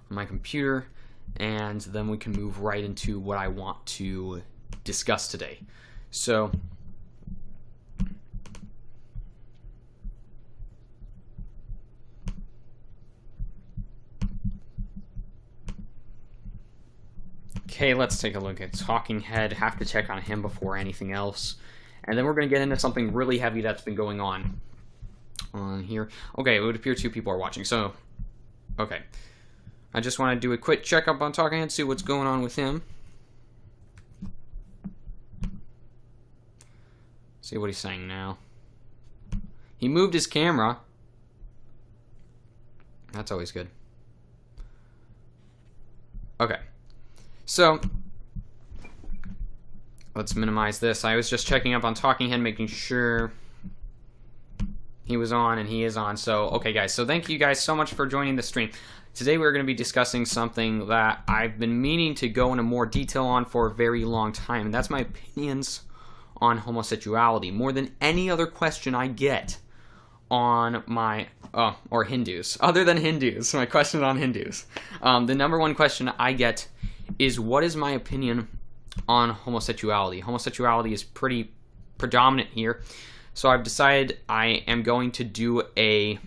my computer, and then we can move right into what I want to discuss today. So, okay, let's take a look at Talking Head. Have to check on him before anything else. And then we're going to get into something really heavy that's been going on here. Okay, it would appear 2 people are watching. So, okay. I just want to do a quick checkup on Talking Head, see what's going on with him. See what he's saying now. He moved his camera. That's always good. Okay. So, let's minimize this. I was just checking up on Talking Head, making sure he was on, and he is on. So, okay, guys. So, thank you guys so much for joining the stream. Today, we're going to be discussing something that I've been meaning to go into more detail on for a very long time, and that's my opinions on homosexuality. More than any other question I get on my, or Hindus. Other than Hindus, my question on Hindus. The number one question I get is, what is my opinion on homosexuality? Homosexuality is pretty predominant here. So I've decided I am going to do a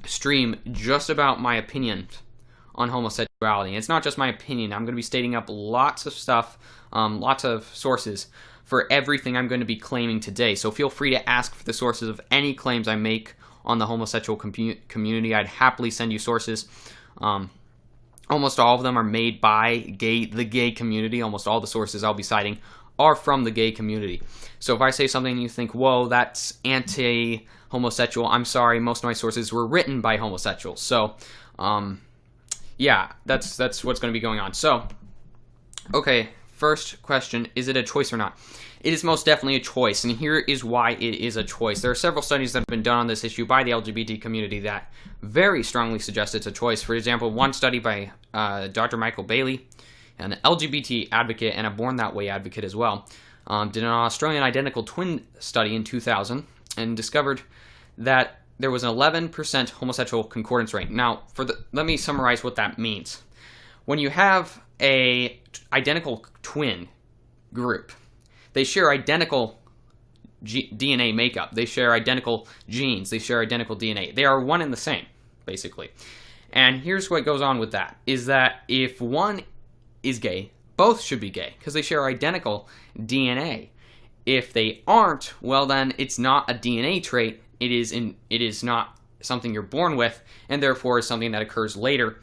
stream just about my opinion on homosexuality. And it's not just my opinion. I'm going to be stating up lots of stuff, lots of sources for everything I'm going to be claiming today. So feel free to ask for the sources of any claims I make on the homosexual community. I'd happily send you sources. Almost all of them are made by the gay community. Almost all the sources I'll be citing are from the gay community. So if I say something and you think, whoa, that's anti-homosexual, I'm sorry, most of my sources were written by homosexuals. So, yeah, that's what's going to be going on. So, okay, first question, is it a choice or not? It is most definitely a choice, and here is why it is a choice. There are several studies that have been done on this issue by the LGBT community that very strongly suggest it's a choice. For example, one study by Dr. Michael Bailey, an LGBT advocate and a Born That Way advocate as well, did an Australian identical twin study in 2000 and discovered that there was an 11% homosexual concordance rate. Now, let me summarize what that means. When you have a identical twin group, they share identical DNA makeup. They share identical genes. They share identical DNA. They are one and the same, basically. And here's what goes on with that, is that if one is gay, both should be gay, because they share identical DNA. If they aren't, well then, it's not a DNA trait. It is not something you're born with, and therefore is something that occurs later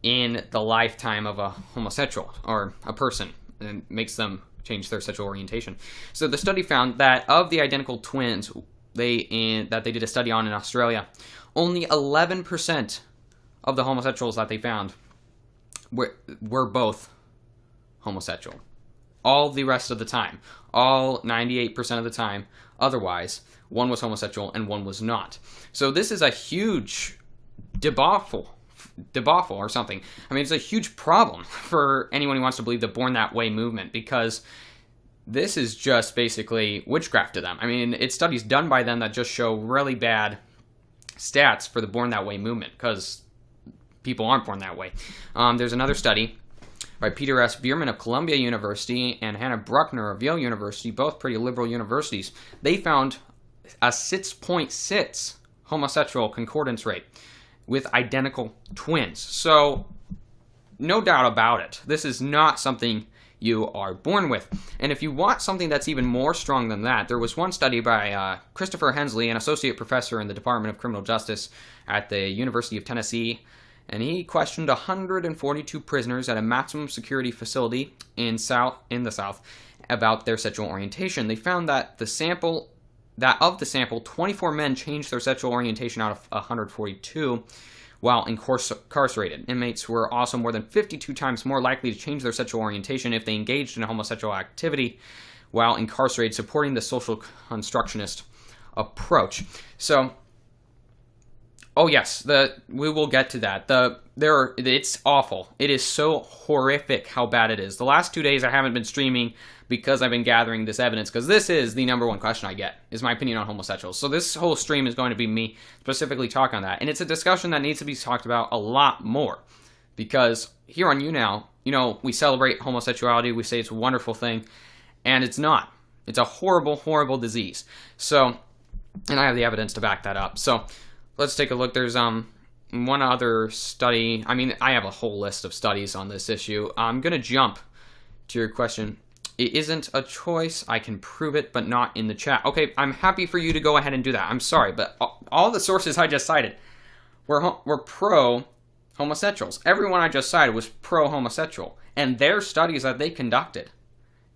in the lifetime of a homosexual, or a person, and makes them change their sexual orientation. So the study found that of the identical twins that they did a study on in Australia, only 11% of the homosexuals that they found were both homosexual. All the rest of the time, all 98% of the time, otherwise, one was homosexual and one was not. So this is a huge debacle or something. I mean, it's a huge problem for anyone who wants to believe the Born That Way movement, because this is just basically witchcraft to them. I mean, it's studies done by them that just show really bad stats for the Born That Way movement, because people aren't born that way. There's another study by Peter S. Bierman of Columbia University and Hannah Bruckner of Yale University, both pretty liberal universities. They found a 6.6 homosexual concordance rate with identical twins. So, no doubt about it, this is not something you are born with. And if you want something that's even more strong than that, there was one study by Christopher Hensley, an associate professor in the Department of Criminal Justice at the University of Tennessee, and he questioned 142 prisoners at a maximum security facility in the South about their sexual orientation. They found that of the sample, 24 men changed their sexual orientation out of 142 while incarcerated. Inmates were also more than 52 times more likely to change their sexual orientation if they engaged in a homosexual activity while incarcerated, supporting the social constructionist approach. So, oh yes, we will get to that. It's awful. It is so horrific how bad it is. The last 2 days I haven't been streaming because I've been gathering this evidence, because this is the number one question I get, is my opinion on homosexuals. So this whole stream is going to be me specifically talking on that. And it's a discussion that needs to be talked about a lot more. Because here on YouNow, we celebrate homosexuality, we say it's a wonderful thing, and it's not. It's a horrible, horrible disease. So, and I have the evidence to back that up. So, let's take a look. There's one other study. I mean, I have a whole list of studies on this issue. I'm going to jump to your question. It isn't a choice. I can prove it, but not in the chat. Okay, I'm happy for you to go ahead and do that. I'm sorry, but all the sources I just cited were pro-homosexuals. Everyone I just cited was pro-homosexual. And their studies that they conducted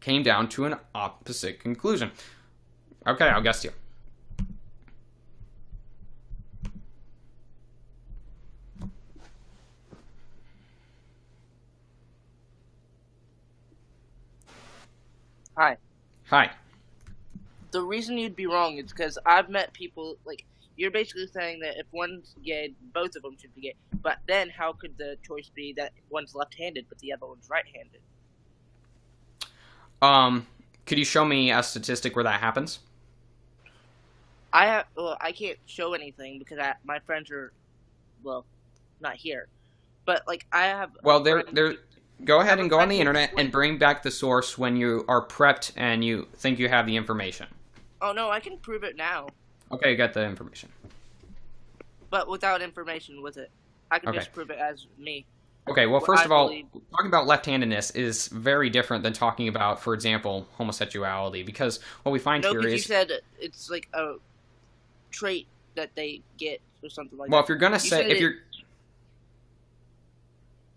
came down to an opposite conclusion. Okay, I'll guess you. Hi. Hi. The reason you'd be wrong is because I've met people, like, you're basically saying that if one's gay, both of them should be gay. But then how could the choice be that one's left-handed but the other one's right-handed? Could you show me a statistic where that happens? I can't show anything because my friends are, well, not here. But, like, I have... Well, go ahead and go on the internet and bring back the source when you are prepped and you think you have the information. Oh, no, I can prove it now. Okay, you got the information. But without information with it. I can just prove it as me. Okay, well, first of all, talking about left-handedness is very different than talking about, for example, homosexuality. Because what we find here is... you said it's like a trait that they get or something like that. Well, if you're going to say...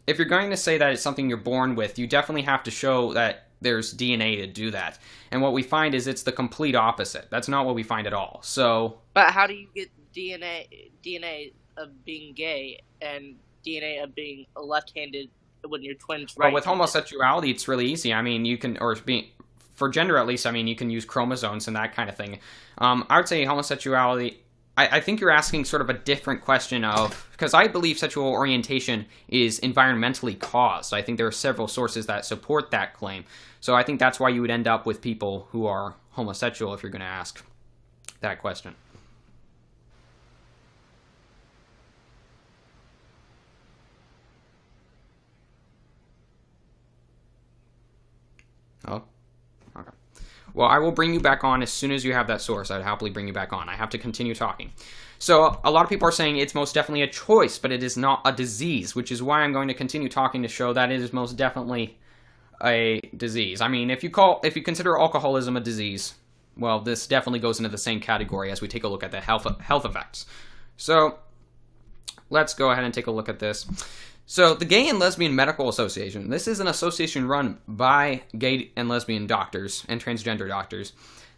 If you're going to say that it's something you're born with, you definitely have to show that there's DNA to do that. And what we find is it's the complete opposite. That's not what we find at all. So, but how do you get DNA of being gay and DNA of being left-handed when you're twins? Well, with homosexuality, it's really easy. I mean, you can, for gender at least, I mean, you can use chromosomes and that kind of thing. I would say homosexuality... I think you're asking sort of a different question of, because I believe sexual orientation is environmentally caused. I think there are several sources that support that claim. So I think that's why you would end up with people who are homosexual if you're going to ask that question. Oh, okay. Well, I will bring you back on as soon as you have that source. I'd happily bring you back on. I have to continue talking. So a lot of people are saying it's most definitely a choice, but it is not a disease, which is why I'm going to continue talking to show that it is most definitely a disease. I mean, if you consider alcoholism a disease, well, this definitely goes into the same category as we take a look at the health effects. So let's go ahead and take a look at this. So the Gay and Lesbian Medical Association, this is an association run by gay and lesbian doctors and transgender doctors.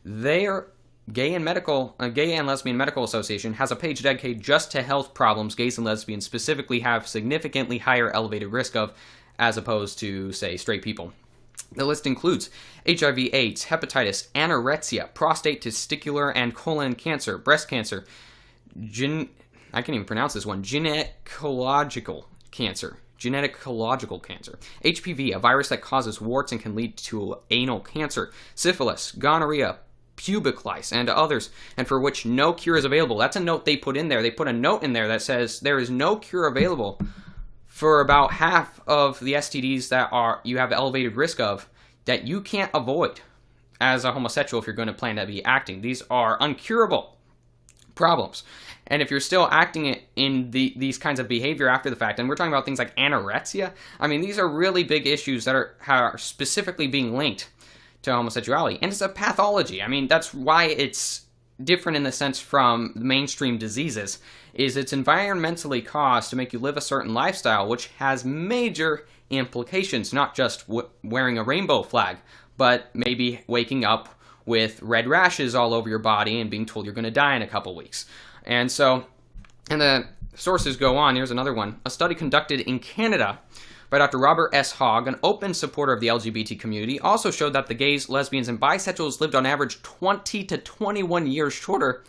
Their Gay and Lesbian Medical Association has a page dedicated just to health problems gays and lesbians specifically have significantly higher elevated risk of as opposed to, say, straight people. The list includes HIV/AIDS, hepatitis, anorexia, prostate, testicular, and colon cancer, breast cancer, I can't even pronounce this one, gynecological cancer, HPV, a virus that causes warts and can lead to anal cancer, syphilis, gonorrhea, pubic lice, and others, and for which no cure is available. That's a note they put in there. They put a note in there that says there is no cure available for about half of the STDs that you have elevated risk of that you can't avoid as a homosexual if you're going to plan to be acting. These are uncurable problems. And if you're still acting in these kinds of behavior after the fact, and we're talking about things like anorexia, I mean, these are really big issues that are specifically being linked to homosexuality. And it's a pathology. I mean, that's why it's different in the sense from mainstream diseases, is it's environmentally caused to make you live a certain lifestyle, which has major implications, not just wearing a rainbow flag, but maybe waking up with red rashes all over your body and being told you're going to die in a couple weeks. And so, and the sources go on. Here's another one. A study conducted in Canada by Dr. Robert S. Hogg, an open supporter of the LGBT community, also showed that the gays, lesbians, and bisexuals lived on average 20 to 21 years shorter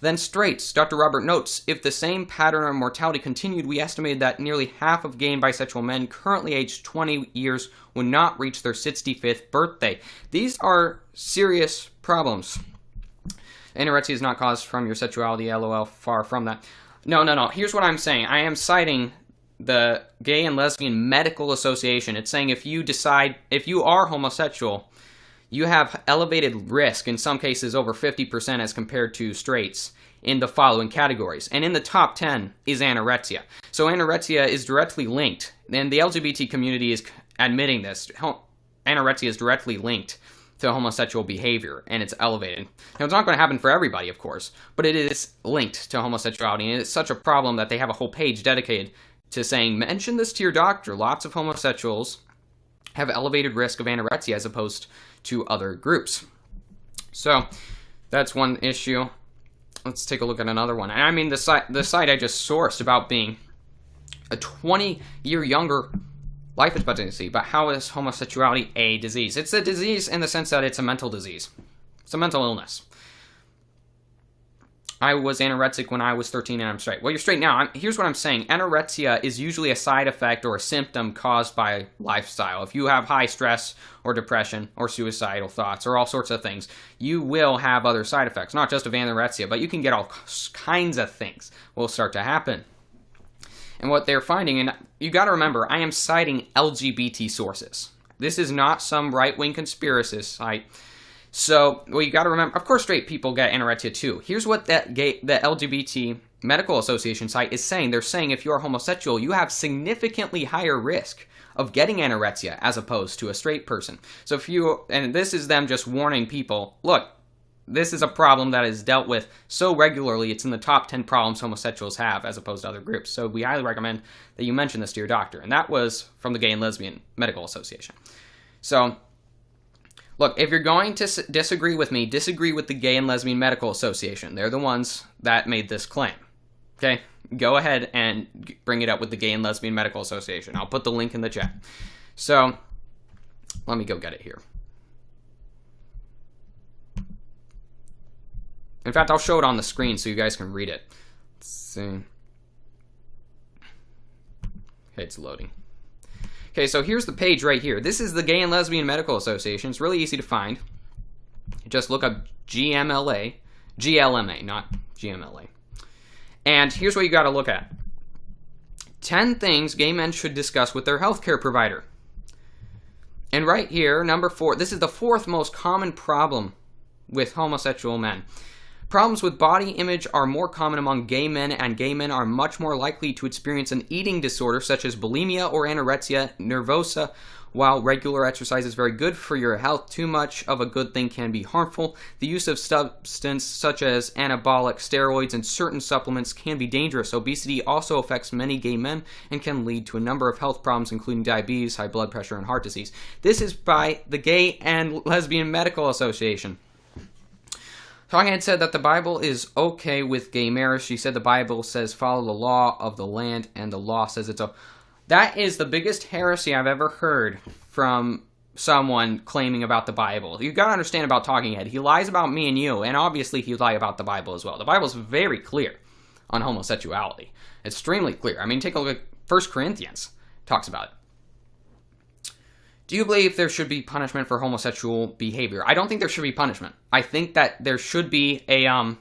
than straights. Dr. Robert notes, if the same pattern of mortality continued, we estimated that nearly half of gay and bisexual men currently aged 20 years would not reach their 65th birthday. These are serious problems. Anorexia is not caused from your sexuality, LOL, far from that. No. Here's what I'm saying. I am citing the Gay and Lesbian Medical Association. It's saying if you are homosexual, you have elevated risk, in some cases over 50% as compared to straights, in the following categories. And in the top 10 is anorexia. So anorexia is directly linked, and the LGBT community is admitting this. Anorexia is directly linked to homosexual behavior, and it's elevated. Now, it's not going to happen for everybody, of course, but it is linked to homosexuality, and it's such a problem that they have a whole page dedicated to saying, mention this to your doctor. Lots of homosexuals have elevated risk of anorexia as opposed to other groups. So that's one issue. Let's take a look at another one. And I mean, the site I just sourced about being a 20-year younger life expectancy, but how is homosexuality a disease? It's a disease in the sense that it's a mental disease. It's a mental illness. I was anorexic when I was 13 and I'm straight. Well, you're straight now. Here's what I'm saying. Anorexia is usually a side effect or a symptom caused by lifestyle. If you have high stress or depression or suicidal thoughts or all sorts of things, you will have other side effects, not just of anorexia, but you can get all kinds of things will start to happen. And what they're finding, and you got to remember, I am citing LGBT sources. This is not some right-wing conspiracist site. So, well, you got to remember, of course, straight people get anorexia too. Here's what the LGBT Medical Association site is saying. They're saying if you're homosexual, you have significantly higher risk of getting anorexia as opposed to a straight person. So and this is them just warning people, look, this is a problem that is dealt with so regularly, it's in the top 10 problems homosexuals have as opposed to other groups. So we highly recommend that you mention this to your doctor. And that was from the Gay and Lesbian Medical Association. So, look, if you're going to disagree with me, disagree with the Gay and Lesbian Medical Association. They're the ones that made this claim. Okay? Go ahead and bring it up with the Gay and Lesbian Medical Association. I'll put the link in the chat. So, let me go get it here. In fact, I'll show it on the screen so you guys can read it. Let's see. Okay, it's loading. Okay, so here's the page right here. This is the Gay and Lesbian Medical Association. It's really easy to find. Just look up GLMA, not GMLA. And here's what you got to look at. 10 things gay men should discuss with their healthcare provider. And right here, number 4, this is the 4th most common problem with homosexual men. Problems with body image are more common among gay men, and gay men are much more likely to experience an eating disorder such as bulimia or anorexia nervosa. While regular exercise is very good for your health, too much of a good thing can be harmful. The use of substances such as anabolic steroids and certain supplements can be dangerous. Obesity also affects many gay men and can lead to a number of health problems, including diabetes, high blood pressure, and heart disease. This is by the Gay and Lesbian Medical Association. Talking Head said that the Bible is okay with gay marriage. She said the Bible says follow the law of the land, and the law says it's okay. That is the biggest heresy I've ever heard from someone claiming about the Bible. You've got to understand about Talking Head. He lies about me and you, and obviously he lies about the Bible as well. The Bible is very clear on homosexuality. Extremely clear. I mean, take a look at 1 Corinthians. Talks about it. Do you believe there should be punishment for homosexual behavior? I don't think there should be punishment. I think that there should be a,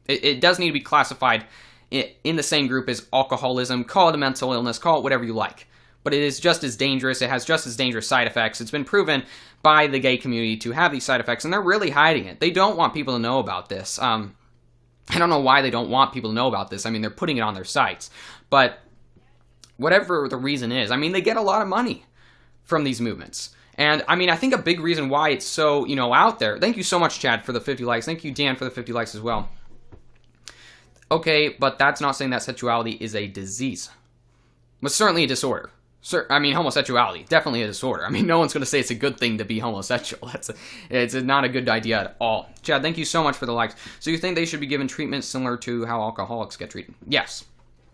it does need to be classified in the same group as alcoholism. Call it a mental illness, call it whatever you like. But it is just as dangerous, it has just as dangerous side effects. It's been proven by the gay community to have these side effects, and they're really hiding it. They don't want people to know about this. I don't know why they don't want people to know about this. I mean, they're putting it on their sites. But whatever the reason is, I mean, they get a lot of money from these movements. And I mean, I think a big reason why it's so, out there. Thank you so much, Chad, for the 50 likes. Thank you, Dan, for the 50 likes as well. Okay, but that's not saying that sexuality is a disease. But certainly a disorder. I mean, homosexuality, definitely a disorder. I mean, no one's going to say it's a good thing to be homosexual. It's not a good idea at all. Chad, thank you so much for the likes. So you think they should be given treatment similar to how alcoholics get treated? Yes,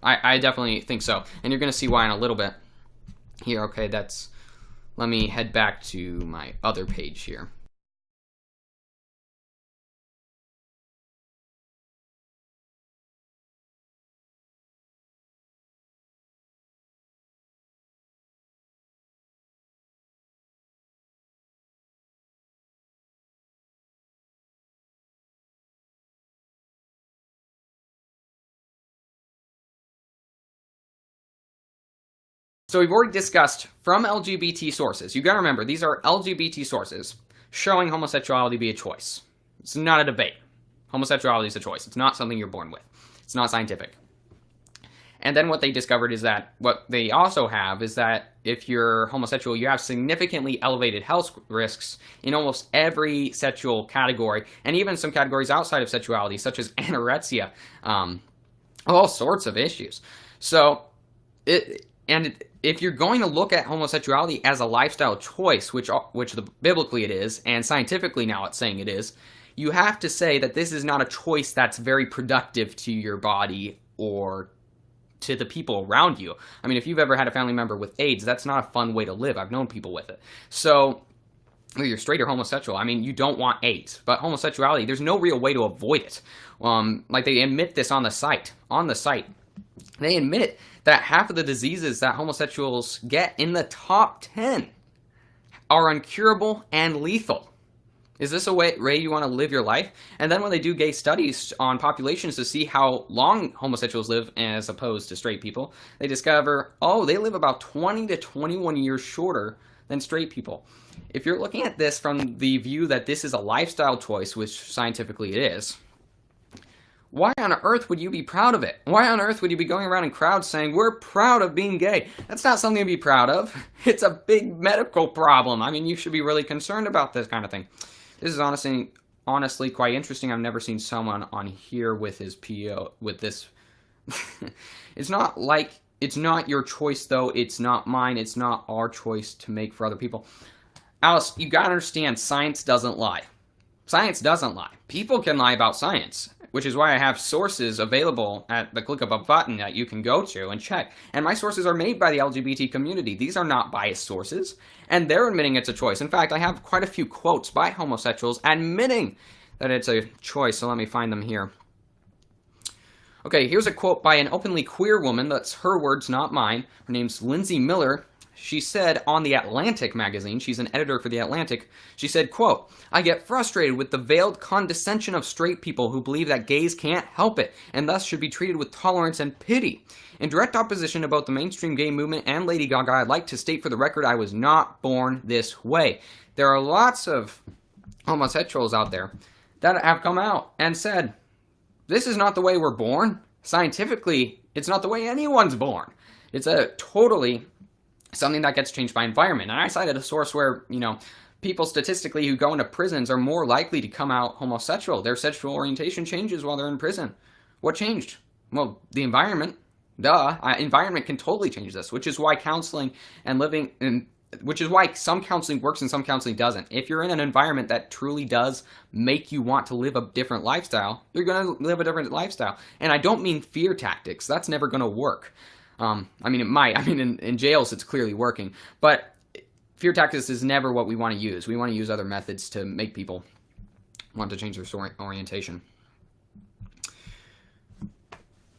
I definitely think so. And you're going to see why in a little bit. Here, okay, let me head back to my other page here. So we've already discussed from LGBT sources. You gotta remember, these are LGBT sources showing homosexuality be a choice. It's not a debate. Homosexuality is a choice. It's not something you're born with. It's not scientific. And then what they discovered is that what they also have is that if you're homosexual, you have significantly elevated health risks in almost every sexual category, and even some categories outside of sexuality, such as anorexia, all sorts of issues. So, if you're going to look at homosexuality as a lifestyle choice, which biblically it is, and scientifically now it's saying it is, you have to say that this is not a choice that's very productive to your body or to the people around you. I mean, if you've ever had a family member with AIDS, that's not a fun way to live. I've known people with it. So, whether you're straight or homosexual, I mean, you don't want AIDS. But homosexuality, there's no real way to avoid it. Like, they admit this on the site. They admit that half of the diseases that homosexuals get in the top 10 are incurable and lethal. Is this a way you want to live your life? And then when they do gay studies on populations to see how long homosexuals live as opposed to straight people, they discover, they live about 20 to 21 years shorter than straight people. If you're looking at this from the view that this is a lifestyle choice, which scientifically it is, why on earth would you be proud of it? Why on earth would you be going around in crowds saying, we're proud of being gay? That's not something to be proud of. It's a big medical problem. I mean, you should be really concerned about this kind of thing. This is honestly quite interesting. I've never seen someone on here with his PO, with this. It's not your choice, though. It's not mine. It's not our choice to make for other people. Alice, you gotta understand, science doesn't lie. Science doesn't lie. People can lie about science, which is why I have sources available at the click of a button that you can go to and check. And my sources are made by the LGBT community. These are not biased sources, and they're admitting it's a choice. In fact, I have quite a few quotes by homosexuals admitting that it's a choice, so let me find them here. Okay, here's a quote by an openly queer woman. That's her words, not mine. Her name's Lindsay Miller. She said on The Atlantic magazine, she's an editor for The Atlantic, she said, quote, "I get frustrated with the veiled condescension of straight people who believe that gays can't help it, and thus should be treated with tolerance and pity. In direct opposition to both the mainstream gay movement and Lady Gaga, I'd like to state for the record I was not born this way." There are lots of homosexuals out there that have come out and said, this is not the way we're born. Scientifically, it's not the way anyone's born. It's a totally something that gets changed by environment. And I cited a source where, people statistically who go into prisons are more likely to come out homosexual. Their sexual orientation changes while they're in prison. What changed? Well, the environment. Environment can totally change this, which is why counseling and which is why some counseling works and some counseling doesn't. If you're in an environment that truly does make you want to live a different lifestyle, you're going to live a different lifestyle. And I don't mean fear tactics. That's never going to work. It might. In jails, it's clearly working. But fear tactics is never what we want to use. We want to use other methods to make people want to change their orientation.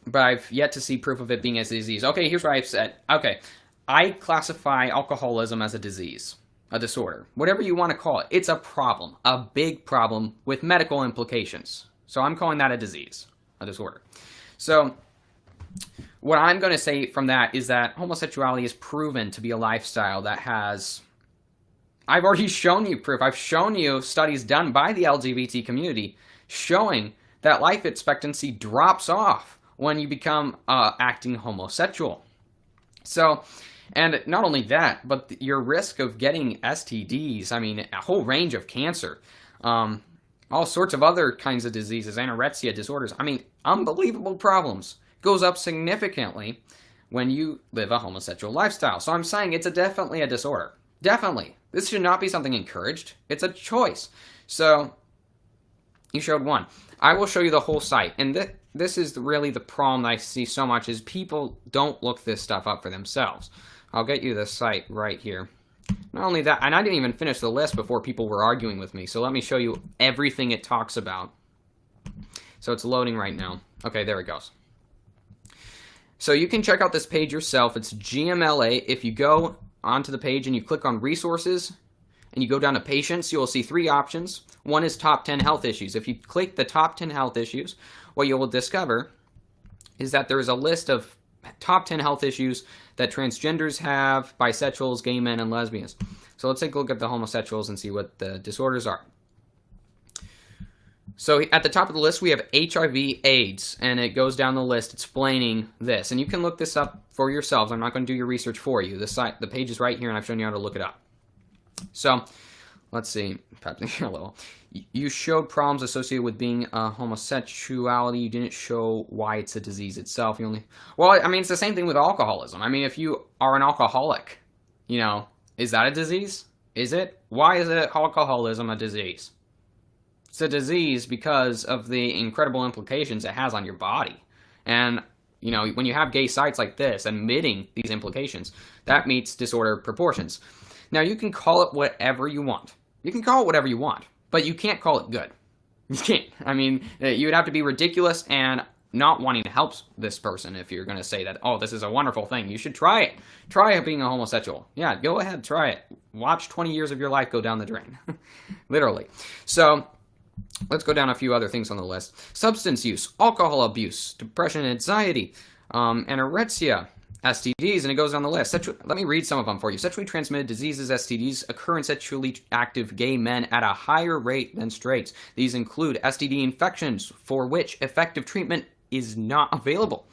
But I've yet to see proof of it being a disease. Okay, here's what I've said. Okay, I classify alcoholism as a disease, a disorder, whatever you want to call it. It's a problem, a big problem with medical implications. So I'm calling that a disease, a disorder. So what I'm going to say from that is that homosexuality is proven to be a lifestyle that has... I've already shown you proof. I've shown you studies done by the LGBT community showing that life expectancy drops off when you become acting homosexual. So, and not only that, but your risk of getting STDs, a whole range of cancer, all sorts of other kinds of diseases, anorexia, disorders, unbelievable problems, goes up significantly when you live a homosexual lifestyle. So I'm saying it's definitely a disorder. Definitely. This should not be something encouraged. It's a choice. So, you showed one. I will show you the whole site. And this is really the problem that I see so much is people don't look this stuff up for themselves. I'll get you the site right here. Not only that, and I didn't even finish the list before people were arguing with me. So let me show you everything it talks about. So it's loading right now. Okay, there it goes. So you can check out this page yourself. It's GMLA. If you go onto the page and you click on resources and you go down to patients, you will see three options. One is top 10 health issues. If you click the top 10 health issues, what you will discover is that there is a list of top 10 health issues that transgenders have, bisexuals, gay men, and lesbians. So let's take a look at the homosexuals and see what the disorders are. So at the top of the list, we have HIV/AIDS, and it goes down the list explaining this. And you can look this up for yourselves. I'm not going to do your research for you. The page is right here, and I've shown you how to look it up. So let's see. A little. You showed problems associated with being a homosexuality. You didn't show why it's a disease itself. Well, I mean, it's the same thing with alcoholism. I mean, if you are an alcoholic, is that a disease? Is it? Why is alcoholism a disease? It's a disease because of the incredible implications it has on your body. And, when you have gay sites like this admitting these implications, that meets disorder proportions. Now, you can call it whatever you want. But you can't call it good. You can't. I mean, you would have to be ridiculous and not wanting to help this person if you're going to say that, oh, this is a wonderful thing. You should try it. Try being a homosexual. Yeah, go ahead, try it. Watch 20 years of your life go down the drain. Literally. So let's go down a few other things on the list. Substance use, alcohol abuse, depression and anxiety, anorexia, STDs, and it goes down the list. Let me read some of them for you. Sexually transmitted diseases, STDs, occur in sexually active gay men at a higher rate than straights. These include STD infections for which effective treatment is not available.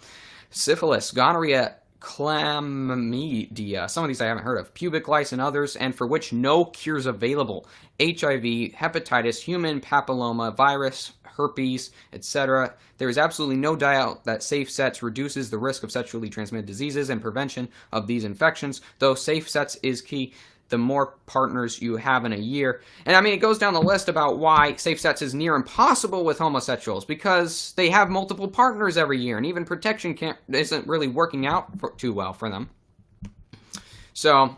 Syphilis, gonorrhea, chlamydia, some of these I haven't heard of, pubic lice and others, and for which no cures available. HIV, hepatitis, human papilloma virus, herpes, etc. There is absolutely no doubt that safe sex reduces the risk of sexually transmitted diseases and prevention of these infections, though safe sex is key the more partners you have in a year. And I mean, it goes down the list about why safe sex is near impossible with homosexuals, because they have multiple partners every year, and even protection isn't really working out too well for them. So, I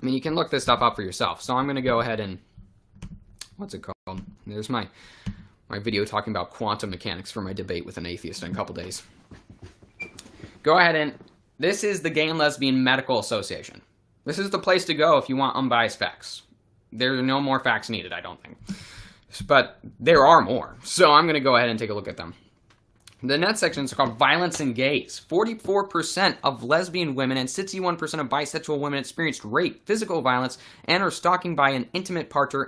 mean, you can look this stuff up for yourself. So I'm going to go ahead and, what's it called? There's my video talking about quantum mechanics for my debate with an atheist in a couple days. Go ahead and, this is the Gay and Lesbian Medical Association. This is the place to go if you want unbiased facts. There are no more facts needed, I don't think. But there are more. So I'm going to go ahead and take a look at them. The next section is called Violence in Gays. 44% of lesbian women and 61% of bisexual women experienced rape, physical violence, and are stalking by an intimate partner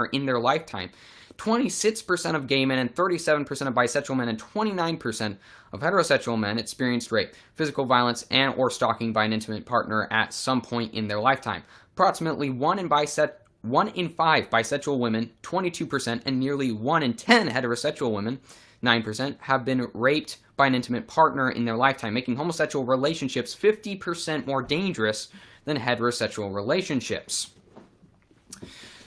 in their lifetime. 26% of gay men and 37% of bisexual men and 29% of heterosexual men experienced rape, physical violence, and or stalking by an intimate partner at some point in their lifetime. Approximately 1 in 5 bisexual women, 22%, and nearly 1 in 10 heterosexual women, 9%, have been raped by an intimate partner in their lifetime, making homosexual relationships 50% more dangerous than heterosexual relationships.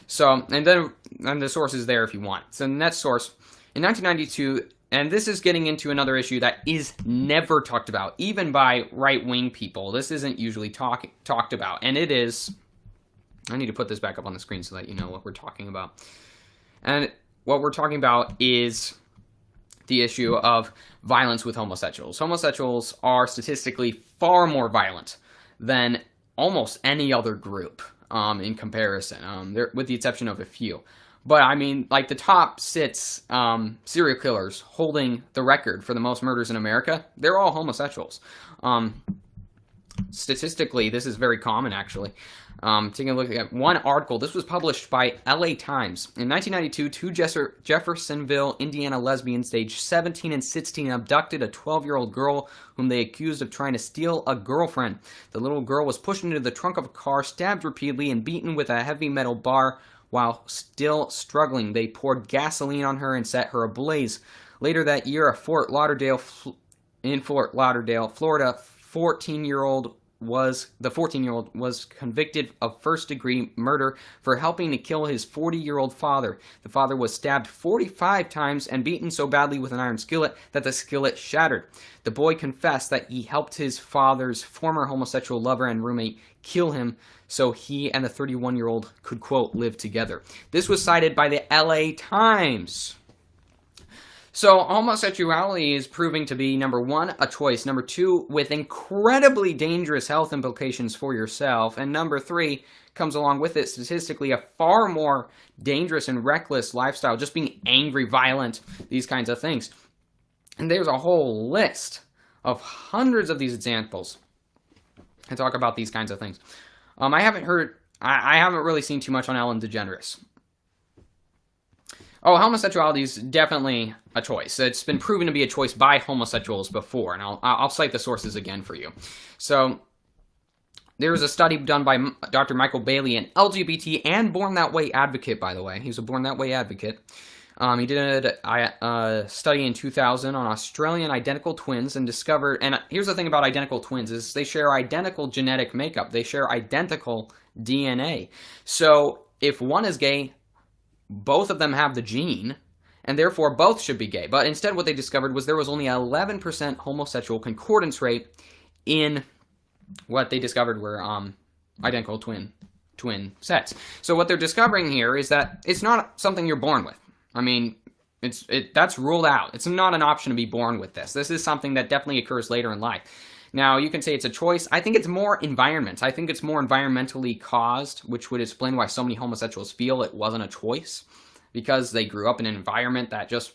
So, and the source is there if you want. So the next source, in 1992, and this is getting into another issue that is never talked about, even by right-wing people. This isn't usually talked about, and it is, I need to put this back up on the screen so that you know what we're talking about. And what we're talking about is the issue of violence with homosexuals. Homosexuals are statistically far more violent than almost any other group. In comparison, with the exception of a few. But, I mean, like the top 6 serial killers holding the record for the most murders in America, they're all homosexuals. Statistically, this is very common, actually. Taking a look at one article, this was published by LA Times. In 1992, 2 Jeffersonville, Indiana lesbians aged 17 and 16 abducted a 12-year-old girl whom they accused of trying to steal a girlfriend. The little girl was pushed into the trunk of a car, stabbed repeatedly, and beaten with a heavy metal bar. While still struggling, they poured gasoline on her and set her ablaze. Later that year, in Fort Lauderdale, Florida, 14-year-old was convicted of first-degree murder for helping to kill his 40-year-old father. The father was stabbed 45 times and beaten so badly with an iron skillet that the skillet shattered. The boy confessed that he helped his father's former homosexual lover and roommate kill him so he and the 31-year-old could, quote, live together. This was cited by the LA Times. So homosexuality is proving to be, number 1, a choice, number 2, with incredibly dangerous health implications for yourself, and number 3, comes along with it statistically a far more dangerous and reckless lifestyle, just being angry, violent, these kinds of things. And there's a whole list of hundreds of these examples. and talk about these kinds of things. I haven't really seen too much on Ellen DeGeneres. Oh, homosexuality is definitely a choice. It's been proven to be a choice by homosexuals before, and I'll cite the sources again for you. So, there was a study done by Dr. Michael Bailey, an LGBT and Born That Way advocate, by the way. He was a Born That Way advocate. He did a study in 2000 on Australian identical twins and discovered, and here's the thing about identical twins, is they share identical genetic makeup. They share identical DNA. So if one is gay, both of them have the gene, and therefore both should be gay. But instead what they discovered was there was only 11% homosexual concordance rate in what they discovered were identical twin sets. So what they're discovering here is that it's not something you're born with. I mean, that's ruled out. It's not an option to be born with this. This is something that definitely occurs later in life. Now, you can say it's a choice. I think it's more environment. I think it's more environmentally caused, which would explain why so many homosexuals feel it wasn't a choice, because they grew up in an environment that just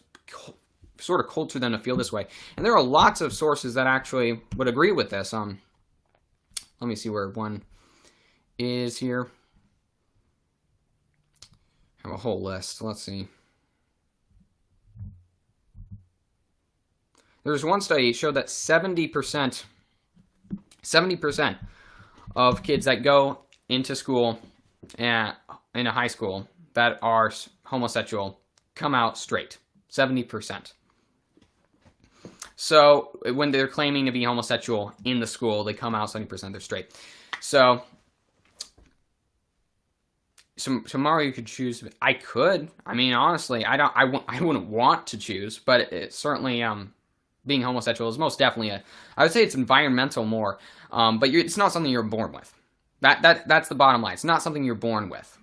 sort of cultured them to feel this way. And there are lots of sources that actually would agree with this. Let me see where one is here. I have a whole list. Let's see. There's one study that showed that 70% of kids that go into school in a high school that are homosexual come out straight. 70%. So when they're claiming to be homosexual in the school, they come out 70% they're straight. So tomorrow you could choose. I could. I mean, honestly, I wouldn't want to choose, but it's certainly being homosexual is most definitely I would say it's environmental more, but it's not something you're born with. That's the bottom line. It's not something you're born with.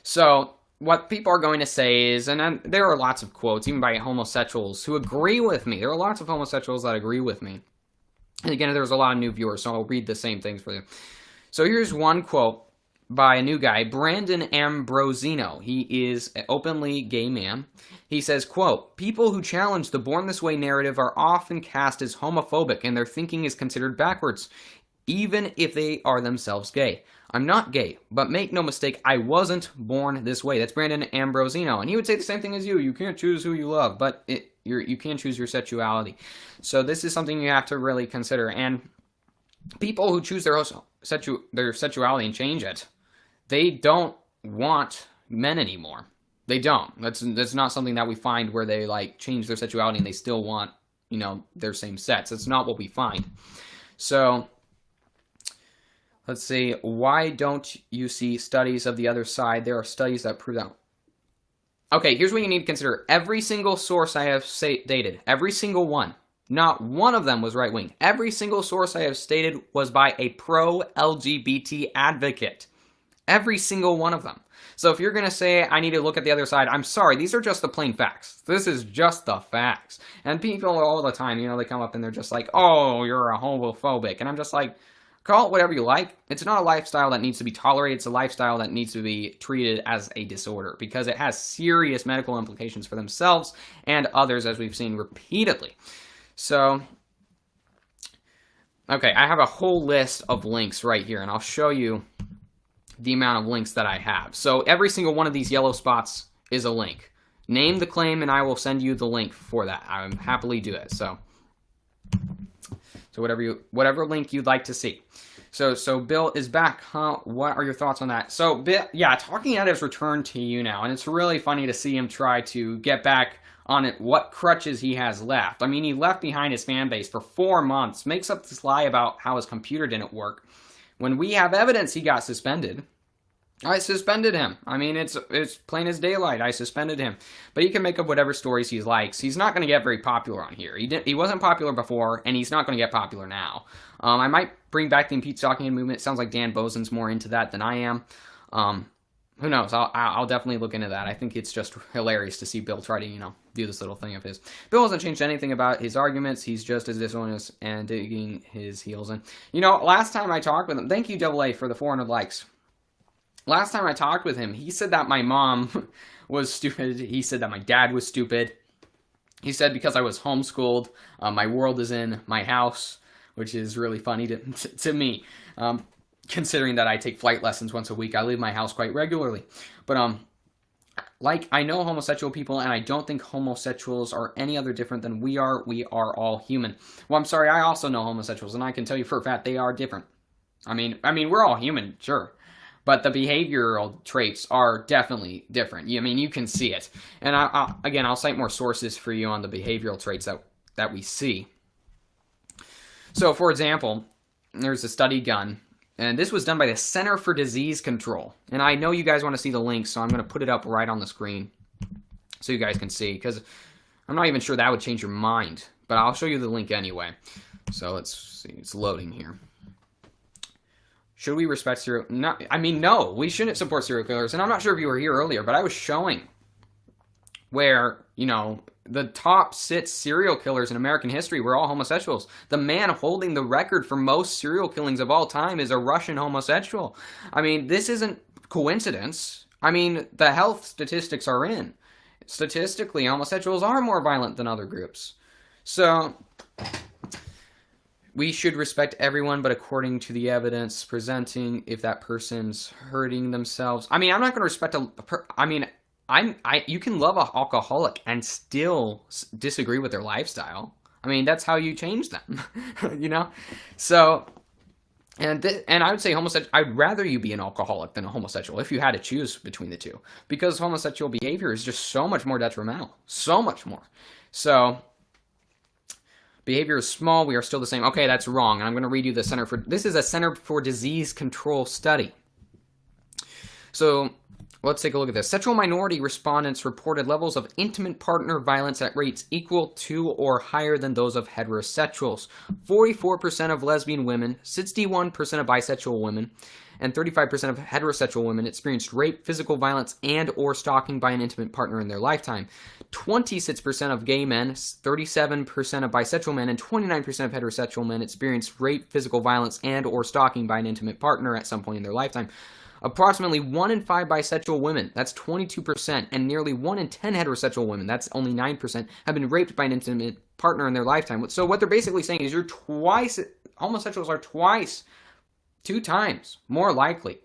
So what people are going to say is, and there are lots of quotes, even by homosexuals, who agree with me. There are lots of homosexuals that agree with me. And again, there's a lot of new viewers, so I'll read the same things for you. So here's one quote by a new guy, Brandon Ambrosino. He is an openly gay man. He says, quote, "People who challenge the born this way narrative are often cast as homophobic and their thinking is considered backwards, even if they are themselves gay. I'm not gay, but make no mistake, I wasn't born this way." That's Brandon Ambrosino. And he would say the same thing as you. You can't choose who you love, but you can choose your sexuality. So this is something you have to really consider. And people who choose their sexuality and change it, they don't want men anymore. They don't. That's not something that we find where they like change their sexuality and they still want, their same sex. That's not what we find. So let's see. Why don't you see studies of the other side? There are studies that prove that. Okay, here's what you need to consider. Every single source I have stated, every single one, not one of them was right-wing. Every single source I have stated was by a pro-LGBT advocate. Every single one of them. So if you're going to say, I need to look at the other side, I'm sorry, these are just the plain facts. This is just the facts. And people all the time, they come up and they're just like, oh, you're a homophobic. And I'm just like, call it whatever you like. It's not a lifestyle that needs to be tolerated. It's a lifestyle that needs to be treated as a disorder because it has serious medical implications for themselves and others, as we've seen repeatedly. So, okay, I have a whole list of links right here, and I'll show you the amount of links that I have. So every single one of these yellow spots is a link. Name the claim, and I will send you the link for that. I would happily do it. So whatever link you'd like to see. So Bill is back, huh? What are your thoughts on that? So Bill, yeah, Talking Head has returned to YouNow, and it's really funny to see him try to get back on it, what crutches he has left. I mean, he left behind his fan base for 4 months, makes up this lie about how his computer didn't work. When we have evidence he got suspended, I suspended him. I mean, it's plain as daylight. I suspended him. But he can make up whatever stories he likes. He's not going to get very popular on here. He wasn't popular before, and he's not going to get popular now. I might bring back the Impeach Talking Head movement. It sounds like Dan Bozen's more into that than I am. Who knows? I'll definitely look into that. I think it's just hilarious to see Bill try to, do this little thing of his. Bill hasn't changed anything about his arguments. He's just as dishonest and digging his heels in. Last time I talked with him, thank you, Double A, for the 400 likes. Last time I talked with him, he said that my mom was stupid. He said that my dad was stupid. He said because I was homeschooled, my world is in my house. which is really funny to me, considering that I take flight lessons once a week. I leave my house quite regularly. But like, I know homosexual people, and I don't think homosexuals are any other different than we are. We are all human. Well, I'm sorry, I also know homosexuals, and I can tell you for a fact they are different. I mean, we're all human, sure. But the behavioral traits are definitely different. I mean, you can see it. And again, I'll cite more sources for you on the behavioral traits that we see. So, for example, there's a study done, and this was done by the Center for Disease Control. And I know you guys want to see the link, so I'm going to put it up right on the screen so you guys can see, because I'm not even sure that would change your mind. But I'll show you the link anyway. So let's see, it's loading here. Should we respect serial? No, I mean, no, we shouldn't support serial killers. And I'm not sure if you were here earlier, but I was showing where, you know, the top 6 serial killers in American history were all homosexuals. The man holding the record for most serial killings of all time is a Russian homosexual. I mean, this isn't coincidence. I mean, the health statistics are in. Statistically, homosexuals are more violent than other groups. So we should respect everyone, but according to the evidence presenting, if that person's hurting themselves. I mean, I'm not going to respect you can love an alcoholic and still disagree with their lifestyle. I mean, that's how you change them, you know? So, and I would say I'd rather you be an alcoholic than a homosexual if you had to choose between the two. Because homosexual behavior is just so much more detrimental. So much more. So, behavior is small, we are still the same. Okay, that's wrong. And I'm going to read you this is a Center for Disease Control study. So, let's take a look at this. Sexual minority respondents reported levels of intimate partner violence at rates equal to or higher than those of heterosexuals. 44% of lesbian women, 61% of bisexual women, and 35% of heterosexual women experienced rape, physical violence, and or stalking by an intimate partner in their lifetime. 26% of gay men, 37% of bisexual men, and 29% of heterosexual men experienced rape, physical violence, and or stalking by an intimate partner at some point in their lifetime. Approximately 1 in 5 bisexual women, that's 22%, and nearly 1 in 10 heterosexual women, that's only 9%, have been raped by an intimate partner in their lifetime. So what they're basically saying is homosexuals are 2 times more likely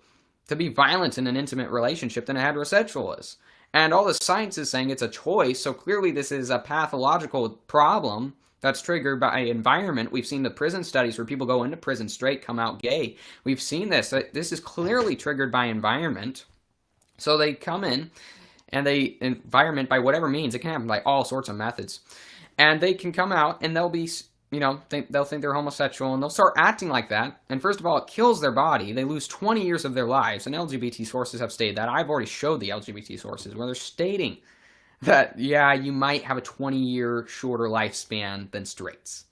to be violent in an intimate relationship than a heterosexual is. And all the science is saying it's a choice, so clearly this is a pathological problem that's triggered by environment. We've seen the prison studies where people go into prison straight, come out gay. We've seen this. This is clearly triggered by environment. So they come in, and environment by whatever means, it can happen by all sorts of methods. And they can come out, and they'll be, they'll think they're homosexual, and they'll start acting like that. And first of all, it kills their body. They lose 20 years of their lives. And LGBT sources have stated that. I've already showed the LGBT sources where they're stating that, yeah, you might have a 20-year shorter lifespan than straights.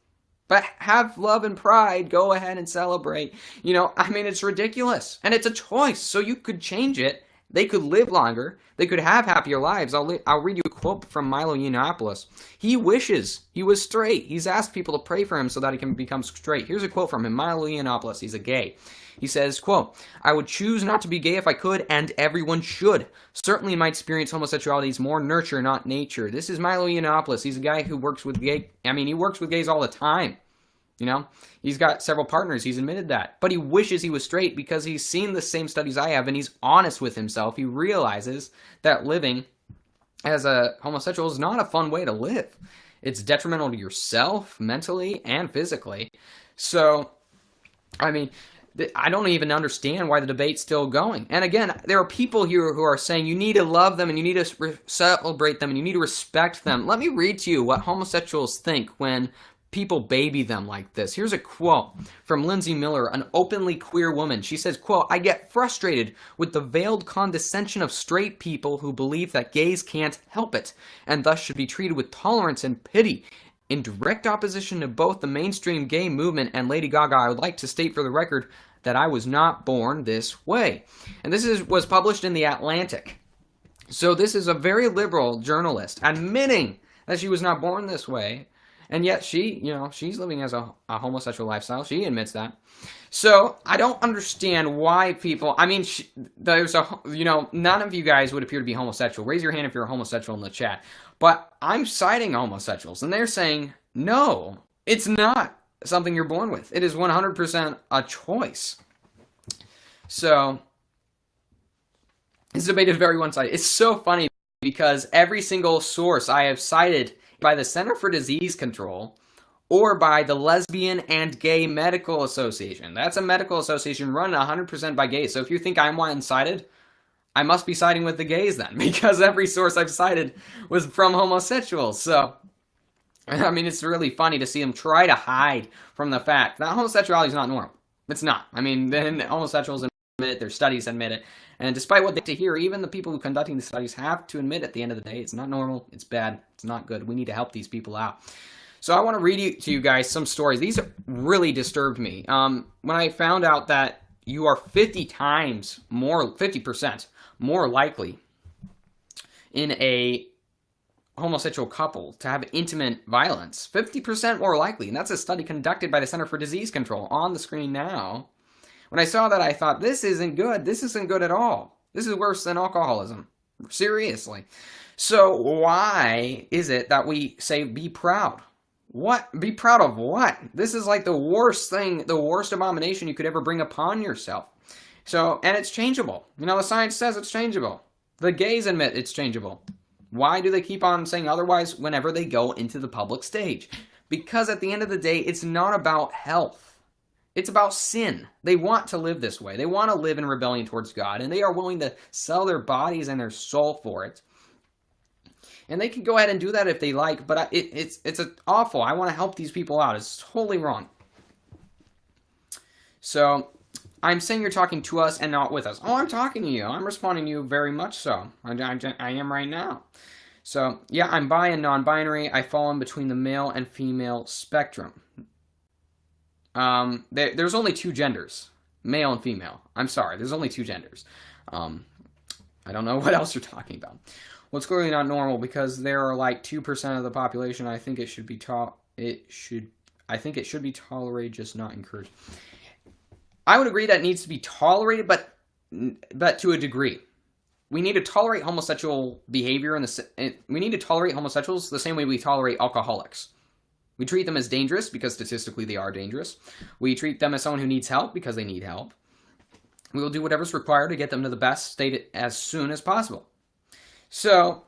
But have love and pride. Go ahead and celebrate. It's ridiculous. And it's a choice. So you could change it. They could live longer. They could have happier lives. I'll read you a quote from Milo Yiannopoulos. He wishes he was straight. He's asked people to pray for him so that he can become straight. Here's a quote from him. Milo Yiannopoulos. He's a gay. He says, quote, "I would choose not to be gay if I could, and everyone should. Certainly in my experience, homosexuality is more nurture, not nature." This is Milo Yiannopoulos. He's a guy who works with he works with gays all the time. He's got several partners. He's admitted that. But he wishes he was straight because he's seen the same studies I have, and he's honest with himself. He realizes that living as a homosexual is not a fun way to live. It's detrimental to yourself, mentally and physically. So, I don't even understand why the debate's still going. And again, there are people here who are saying you need to love them and you need to celebrate them and you need to respect them. Let me read to you what homosexuals think when people baby them like this. Here's a quote from Lindsay Miller, an openly queer woman. She says, quote, "I get frustrated with the veiled condescension of straight people who believe that gays can't help it and thus should be treated with tolerance and pity. In direct opposition to both the mainstream gay movement and Lady Gaga, I would like to state for the record that I was not born this way." And this was published in The Atlantic. So this is a very liberal journalist admitting that she was not born this way. And yet she's living as a homosexual lifestyle. She admits that. So I don't understand why people, none of you guys would appear to be homosexual. Raise your hand if you're a homosexual in the chat. But I'm citing homosexuals, and they're saying, no, it's not something you're born with. It is 100% a choice. So, this debate is very one-sided. It's so funny because every single source I have cited by the Center for Disease Control or by the Lesbian and Gay Medical Association. That's a medical association run 100% by gays. So if you think I'm one-sided, I must be siding with the gays then, because every source I've cited was from homosexuals. So, I mean, it's really funny to see them try to hide from the fact that homosexuality is not normal. It's not. I mean, then homosexuals admit it, their studies admit it, and despite what they have to hear, even the people who are conducting the studies have to admit at the end of the day, it's not normal, it's bad, it's not good. We need to help these people out. So I want to read to you guys some stories. These really disturbed me. When I found out that you are 50% more likely in a homosexual couple to have intimate violence. 50% more likely. And that's a study conducted by the Center for Disease Control on the screen now. When I saw that, I thought, this isn't good. This isn't good at all. This is worse than alcoholism. Seriously. So why is it that we say be proud? What? Be proud of what? This is like the worst thing, the worst abomination you could ever bring upon yourself. So, and it's changeable. You know, the science says it's changeable. The gays admit it's changeable. Why do they keep on saying otherwise whenever they go into the public stage? Because at the end of the day, it's not about health. It's about sin. They want to live this way. They want to live in rebellion towards God, and they are willing to sell their bodies and their soul for it. And they can go ahead and do that if they like, but it's awful. I want to help these people out. It's totally wrong. So, I'm saying you're talking to us and not with us. Oh, I'm talking to you. I'm responding to you very much so. I am right now. So, yeah, I'm bi and non-binary. I fall in between the male and female spectrum. There's only two genders. Male and female. I'm sorry. There's only two genders. I don't know what else you're talking about. Well, it's clearly not normal because there are like 2% of the population. I think it should be I think it should be tolerated, just not encouraged. I would agree that it needs to be tolerated, but to a degree. We need to tolerate homosexual behavior, we need to tolerate homosexuals the same way we tolerate alcoholics. We treat them as dangerous because statistically they are dangerous. We treat them as someone who needs help because they need help. We will do whatever's required to get them to the best state as soon as possible. So,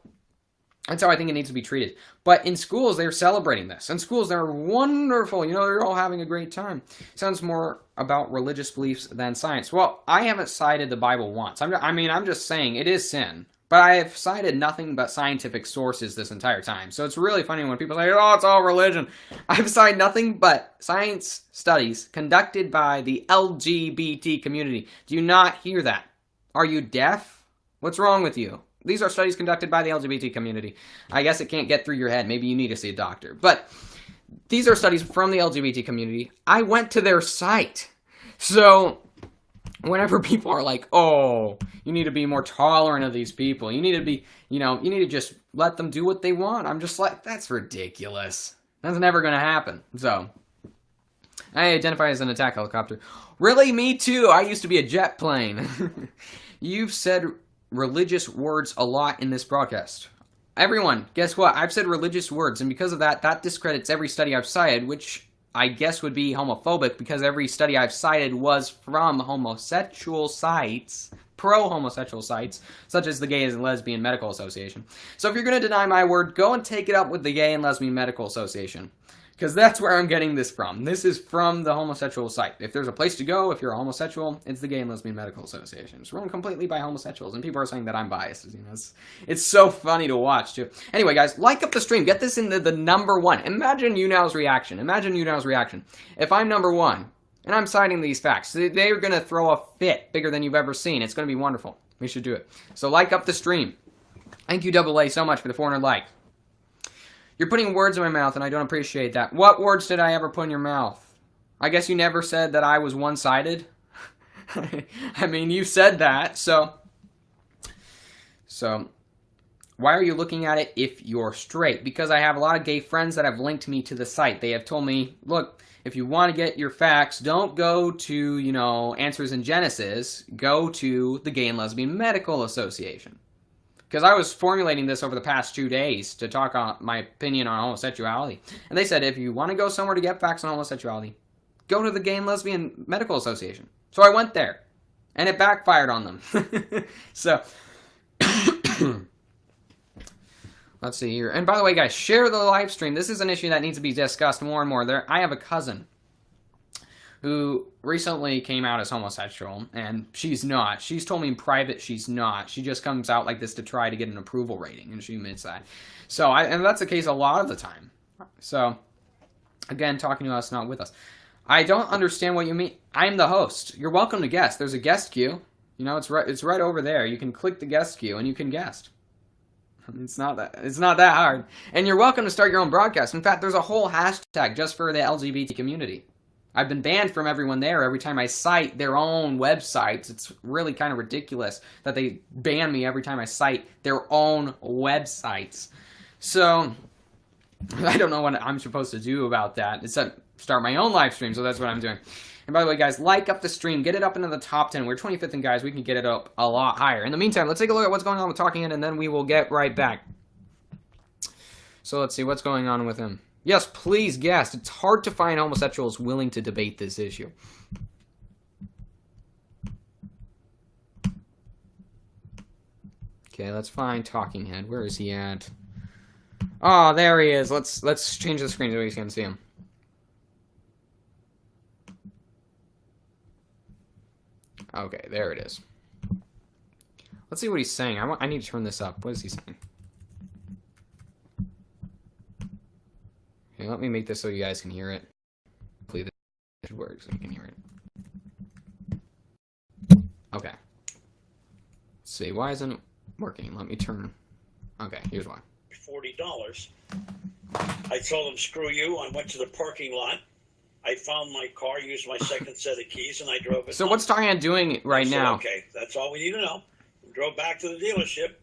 that's how I think it needs to be treated. But in schools, they're celebrating this. In schools, they're wonderful. You know, they're all having a great time. Sounds more about religious beliefs than science. Well, I haven't cited the Bible once. I'm just saying it is sin. But I have cited nothing but scientific sources this entire time. So it's really funny when people say, oh, it's all religion. I've cited nothing but science studies conducted by the LGBT community. Do you not hear that? Are you deaf? What's wrong with you? These are studies conducted by the LGBT community. I guess it can't get through your head. Maybe you need to see a doctor. But these are studies from the LGBT community. I went to their site. So whenever people are like, oh, you need to be more tolerant of these people. You need to be, you need to just let them do what they want. I'm just like, that's ridiculous. That's never going to happen. So I identify as an attack helicopter. Really? Me too. I used to be a jet plane. You've said religious words a lot in this broadcast. Everyone, guess what? I've said religious words, and because of that, that discredits every study I've cited, which I guess would be homophobic, because every study I've cited was from homosexual sites, pro-homosexual sites, such as the Gay and Lesbian Medical Association. So if you're going to deny my word, go and take it up with the Gay and Lesbian Medical Association. Because that's where I'm getting this from. This is from the homosexual site. If there's a place to go, if you're a homosexual, it's the Gay and Lesbian Medical Association. It's run completely by homosexuals, and people are saying that I'm biased. It's so funny to watch, too. Anyway, guys, like up the stream. Get this into the number one. Imagine YouNow's reaction. If I'm number one, and I'm citing these facts, they're going to throw a fit bigger than you've ever seen. It's going to be wonderful. We should do it. So like up the stream. Thank you, AA, so much for the 400 likes. You're putting words in my mouth, and I don't appreciate that. What words did I ever put in your mouth? I guess you never said that I was one-sided. I mean, you said that, so why are you looking at it if you're straight? Because I have a lot of gay friends that have linked me to the site. They have told me, look, if you want to get your facts, don't go to, Answers in Genesis. Go to the Gay and Lesbian Medical Association. because I was formulating this over the past 2 days to talk on my opinion on homosexuality. And they said, if you want to go somewhere to get facts on homosexuality, go to the Gay and Lesbian Medical Association. So I went there, and it backfired on them. So, let's see here. And by the way, guys, share the live stream. This is an issue that needs to be discussed more and more. I have a cousin who recently came out as homosexual, and she's not. She's told me in private she's not. She just comes out like this to try to get an approval rating, and she admits that. So, and that's the case a lot of the time. So, again, talking to us, not with us. I don't understand what you mean. I'm the host. You're welcome to guest. There's a guest queue. You know, it's right over there. You can click the guest queue, and you can guest. It's not that hard. And you're welcome to start your own broadcast. In fact, there's a whole hashtag just for the LGBT community. I've been banned from everyone there every time I cite their own websites. It's really kind of ridiculous that they ban me every time I cite their own websites. So, I don't know what I'm supposed to do about that, except start my own live stream, so that's what I'm doing. And by the way, guys, like up the stream. Get it up into the top 10. We're 25th, and guys, we can get it up a lot higher. In the meantime, let's take a look at what's going on with Talking Head, and then we will get right back. So let's see what's going on with him. Yes, please guest. It's hard to find homosexuals willing to debate this issue. Okay, let's find Talking Head. Where is he at? Oh, there he is. Let's change the screen so we can see him. Okay, there it is. Let's see what he's saying. I need to turn this up. What is he saying? Okay, let me make this so you guys can hear it. Hopefully this should work so you can hear it. Okay. Let's see, why isn't it working? Let me turn. Okay, here's why. $40. I told him, screw you. I went to the parking lot. I found my car, used my second set of keys, and I drove it. So what's Talking Head doing right now? Okay, that's all we need to know. We drove back to the dealership.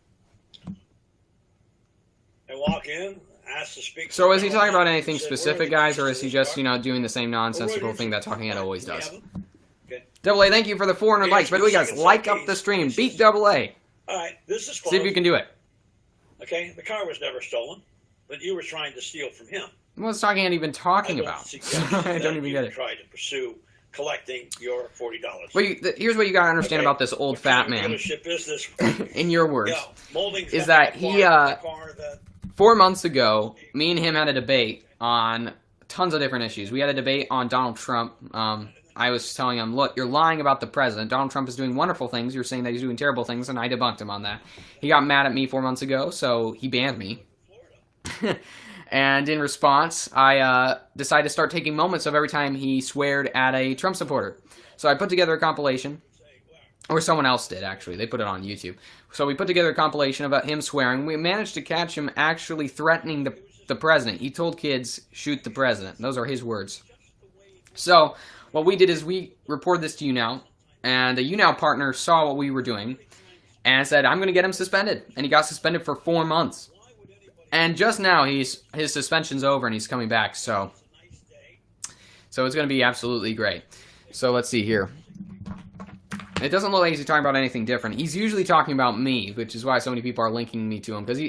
I walk in, ask to speak. So is he talking about anything specific, guys, or is he just, you know, doing the same nonsensical thing that Talking Head always does? Okay. Double A, thank you for the 400 likes. By the way, guys, like up the stream. Beat Double A. All right, this is close. See if you can do it. Okay, the car was never stolen, but you were trying to steal from him. What's Talking Head even talking about? I don't even get it. Tried to pursue collecting your $40. Well, here's what you gotta understand about this old fat man. In your words, is that he 4 months ago, me and him had a debate on tons of different issues. We had a debate on Donald Trump. I was telling him, look, you're lying about the president. Donald Trump is doing wonderful things. You're saying that he's doing terrible things, and I debunked him on that. He got mad at me 4 months ago, so he banned me. And in response, I decided to start taking moments of every time he sweared at a Trump supporter. So I put together a compilation, or someone else did, actually. They put it on YouTube. So we put together a compilation about him swearing. We managed to catch him actually threatening the president. He told kids, shoot the president. Those are his words. So what we did is we reported this to YouNow, and the YouNow partner saw what we were doing and said, I'm going to get him suspended. And he got suspended for 4 months. And just now, his suspension's over and he's coming back, so it's going to be absolutely great. So let's see here. It doesn't look like he's talking about anything different. He's usually talking about me, which is why so many people are linking me to him, because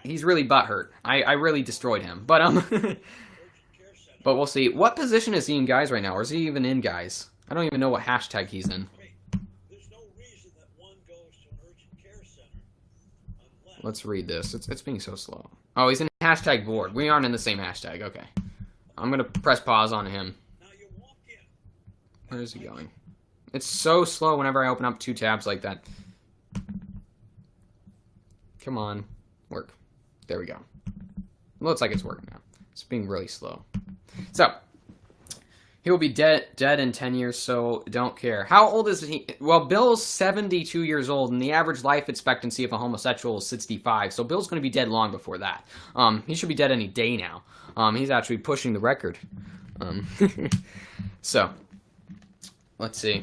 he's really butthurt. I really destroyed him, but but we'll see. What position is he in, guys, right now, or is he even in, guys? I don't even know what hashtag he's in. Let's read this. It's being so slow. Oh, he's in hashtag board. We aren't in the same hashtag. Okay. I'm going to press pause on him. Where is he going? It's so slow whenever I open up 2 tabs like that. Come on. Work. There we go. Looks like it's working now. It's being really slow. So, he will be dead in 10 years, so don't care. How old is he? Well, Bill's 72 years old, and the average life expectancy of a homosexual is 65, so Bill's going to be dead long before that. He should be dead any day now. He's actually pushing the record. So, let's see.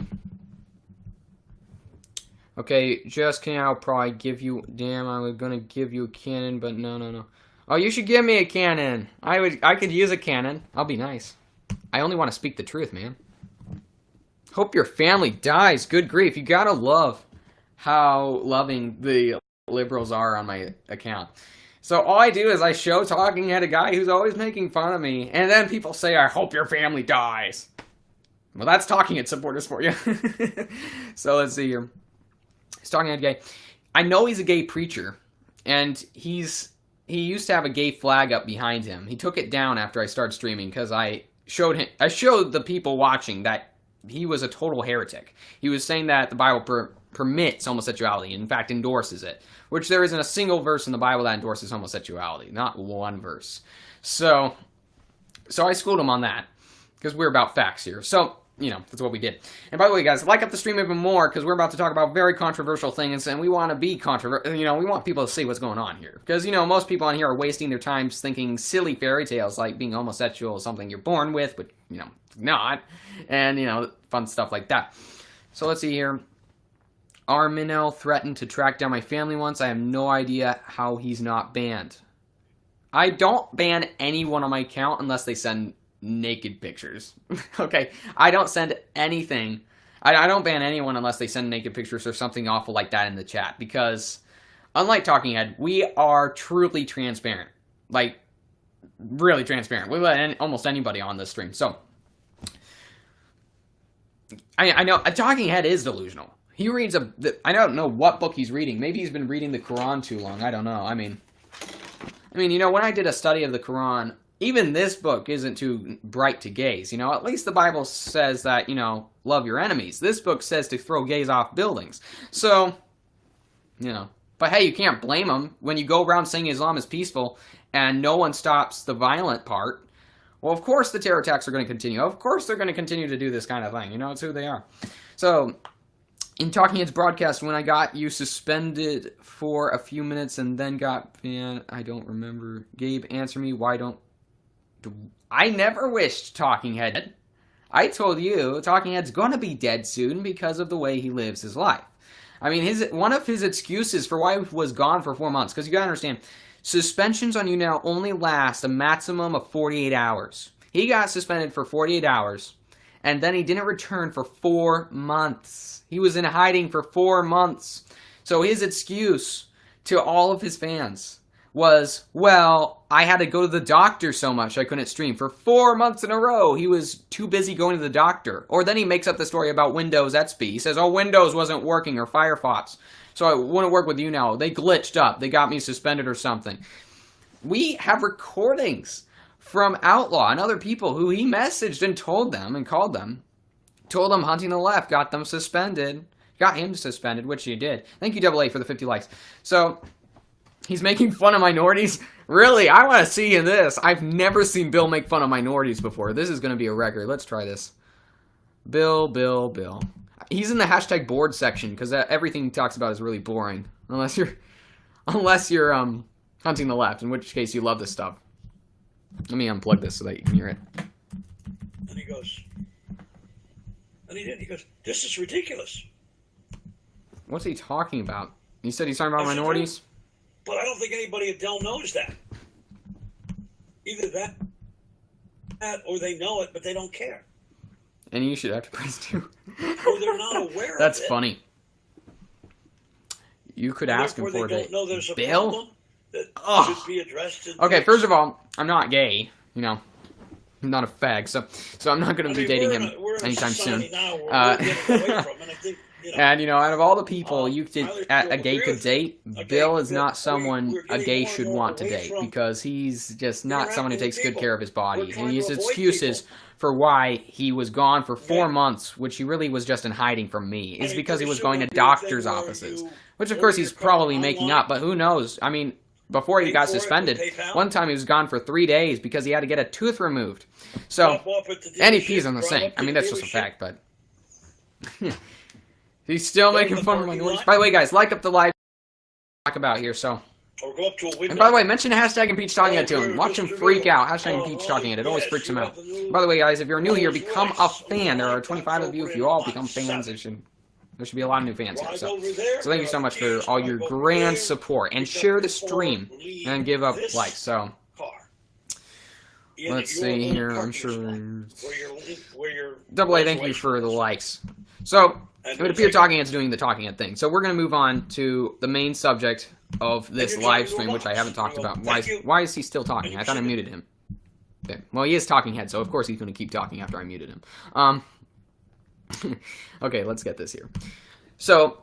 Okay, just kidding, I'll probably give you... Damn, I was going to give you a cannon, but no. Oh, you should give me a cannon. I could use a cannon. I'll be nice. I only want to speak the truth, man. Hope your family dies. Good grief. You gotta love how loving the liberals are on my account. So all I do is I show talking at a guy who's always making fun of me, and then people say, I hope your family dies. Well, that's talking head supporters for you. So let's see here. He's talking at a gay. I know he's a gay preacher, and he used to have a gay flag up behind him. He took it down after I started streaming because I showed the people watching that he was a total heretic. He was saying that the Bible permits homosexuality, in fact endorses it, which there isn't a single verse in the Bible that endorses homosexuality, not one verse. So I schooled him on that because we're about facts here. So, that's what we did. And by the way, guys, like up the stream even more because we're about to talk about very controversial things, and we want to be controversial. We want people to see what's going on here because most people on here are wasting their time thinking silly fairy tales like being homosexual is something you're born with, but not, and fun stuff like that. So let's see here. Arminel threatened to track down my family once. I have no idea how he's not banned. I don't ban anyone on my account unless they send naked pictures. Okay, I don't send anything. I don't ban anyone unless they send naked pictures or something awful like that in the chat, because unlike Talking Head, we are truly transparent. Like, really transparent. We let almost anybody on this stream. So, I know a Talking Head is delusional. He reads I don't know what book he's reading. Maybe he's been reading the Quran too long. I don't know. I mean, when I did a study of the Quran, even this book isn't too bright to gays. At least the Bible says that, love your enemies. This book says to throw gays off buildings. So, but hey, you can't blame them when you go around saying Islam is peaceful and no one stops the violent part. Well, of course the terror attacks are going to continue. Of course they're going to continue to do this kind of thing. It's who they are. So, in Talking Heads broadcast, when I got you suspended for a few minutes and then got banned, I don't remember. Gabe, answer me. Why don't... I never wished Talking Head dead. I told you Talking Head's going to be dead soon because of the way he lives his life. I mean, one of his excuses for why he was gone for 4 months, because you got to understand, suspensions on YouNow only last a maximum of 48 hours. He got suspended for 48 hours, and then he didn't return for 4 months. He was in hiding for 4 months. So his excuse to all of his fans was, well, I had to go to the doctor so much I couldn't stream. For 4 months in a row, he was too busy going to the doctor. Or then he makes up the story about Windows XP. He says, oh, Windows wasn't working, or Firefox. So I wouldn't work with YouNow. They glitched up. They got me suspended or something. We have recordings from Outlaw and other people who he messaged and told them and called them. Told them Hunting the Left, got them suspended. Got him suspended, which he did. Thank you, AA, for the 50 likes. So... he's making fun of minorities? Really? I want to see in this. I've never seen Bill make fun of minorities before. This is going to be a record. Let's try this. Bill. He's in the hashtag bored section because everything he talks about is really boring. Unless you're Hunting the Left, in which case you love this stuff. Let me unplug this so that you can hear it. And he goes, he goes, this is ridiculous. What's he talking about? You said he's talking about minorities? But I don't think anybody at Dell knows that. Either that or they know it, but they don't care. And you should have to press 2. Or they're not aware That's of it. funny. You could ask him for it. They don't know there's a Bill? problem that should be addressed. Okay, first of all, I'm not gay. I'm not a fag, so I'm not going to be dating him anytime soon. And, out of all the people a gay could date, Bill is not someone a gay should want to date, because he's just not someone who takes good care of his body. And he has excuses for why he was gone for 4 months, which he really was just in hiding from me, is because he was going to doctor's offices, which of course he's probably making up, but who knows? I mean, before he got suspended, one time he was gone for 3 days because he had to get a tooth removed. So, and he pees on the sink. I mean, that's just a fact, but... he's still making fun of minorities. By the way, guys, like up the live talk about here, so... And by the way, mention hashtag Impeach Talking Head to him. Watch him freak out. Hashtag Impeach Talking Head. It always freaks him out. By the way, guys, if you're new here, become a fan. There are 25 of you. If you all become fans, there should be a lot of new fans here. So thank you so much for all your grand support. And share the stream. And give up likes. So... let's see here. I'm sure... AA, thank you for the likes. So, And It would appear Talking Head's doing the Talking Head thing. So we're going to move on to the main subject of this you're live talking to a stream, which I box. haven't talked Well, about. thank you. Why is he still talking? And I thought I you- muted him. Okay. Well, he is Talking Head, so of course he's going to keep talking after I muted him. Okay, let's get this here. So,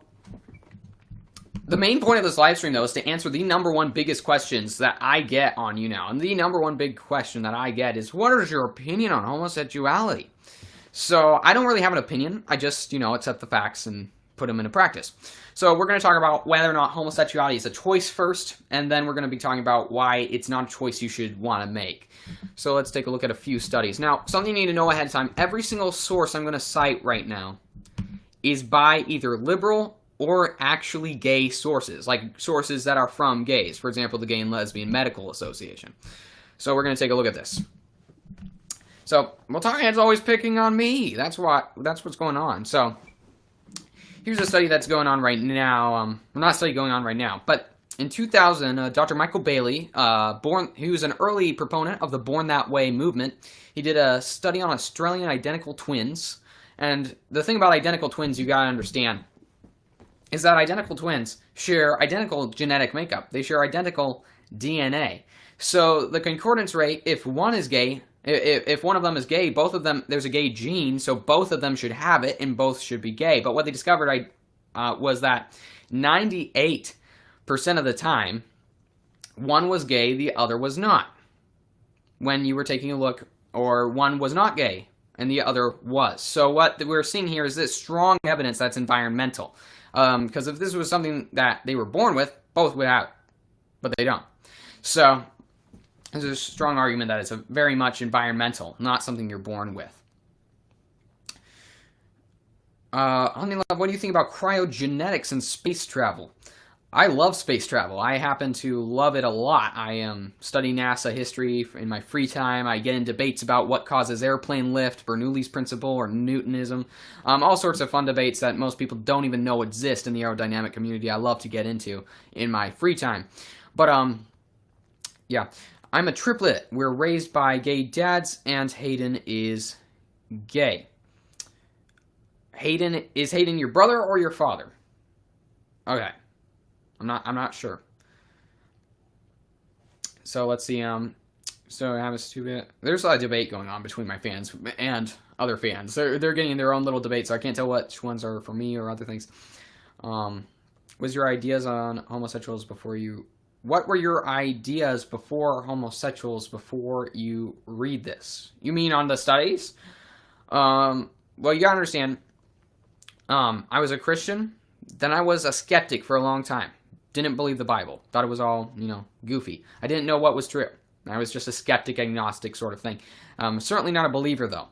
the main point of this live stream, though, is to answer the number one biggest questions that I get on YouNow. And the number one big question that I get is, what is your opinion on homosexuality? So, I don't really have an opinion. I just, accept the facts and put them into practice. So, we're going to talk about whether or not homosexuality is a choice first, and then we're going to be talking about why it's not a choice you should want to make. So, let's take a look at a few studies. Now, something you need to know ahead of time, every single source I'm going to cite right now is by either liberal or actually gay sources, like sources that are from gays. For example, the Gay and Lesbian Medical Association. So we're going to take a look at this. So, well, Talking Head's always picking on me. That's what's going on. So, here's a study that's going on right now. Not a study going on right now, but in 2000, Dr. Michael Bailey, he was an early proponent of the Born That Way movement. He did a study on Australian identical twins. And the thing about identical twins you gotta understand is that identical twins share identical genetic makeup. They share identical DNA. So the concordance rate, if one is gay, if one of them is gay, both of them, there's a gay gene, so both of them should have it, and both should be gay. But what they discovered was that 98% of the time, one was gay, the other was not. When you were taking a look, or one was not gay, and the other was. So what we're seeing here is this strong evidence that's environmental. Because if this was something that they were born with, both would have it, but they don't. So there's a strong argument that it's very much environmental, not something you're born with. What do you think about cryogenetics and space travel? I love space travel. I happen to love it a lot. I study NASA history in my free time. I get in debates about what causes airplane lift, Bernoulli's principle, or Newtonism. All sorts of fun debates that most people don't even know exist in the aerodynamic community. I love to get into in my free time. But, yeah. I'm a triplet. We're raised by gay dads, and Hayden is gay. Is Hayden your brother or your father? Okay. I'm not sure. So let's see. So I have a stupid. There's a lot of debate going on between my fans and other fans. They're getting their own little debate, so I can't tell which ones are for me or other things. Was your ideas on homosexuals before you? What were your ideas before homosexuals before you read this? You mean on the studies? Well, you gotta understand. I was a Christian. Then I was a skeptic for a long time. Didn't believe the Bible. Thought it was all, goofy. I didn't know what was true. I was just a skeptic, agnostic sort of thing. Certainly not a believer, though.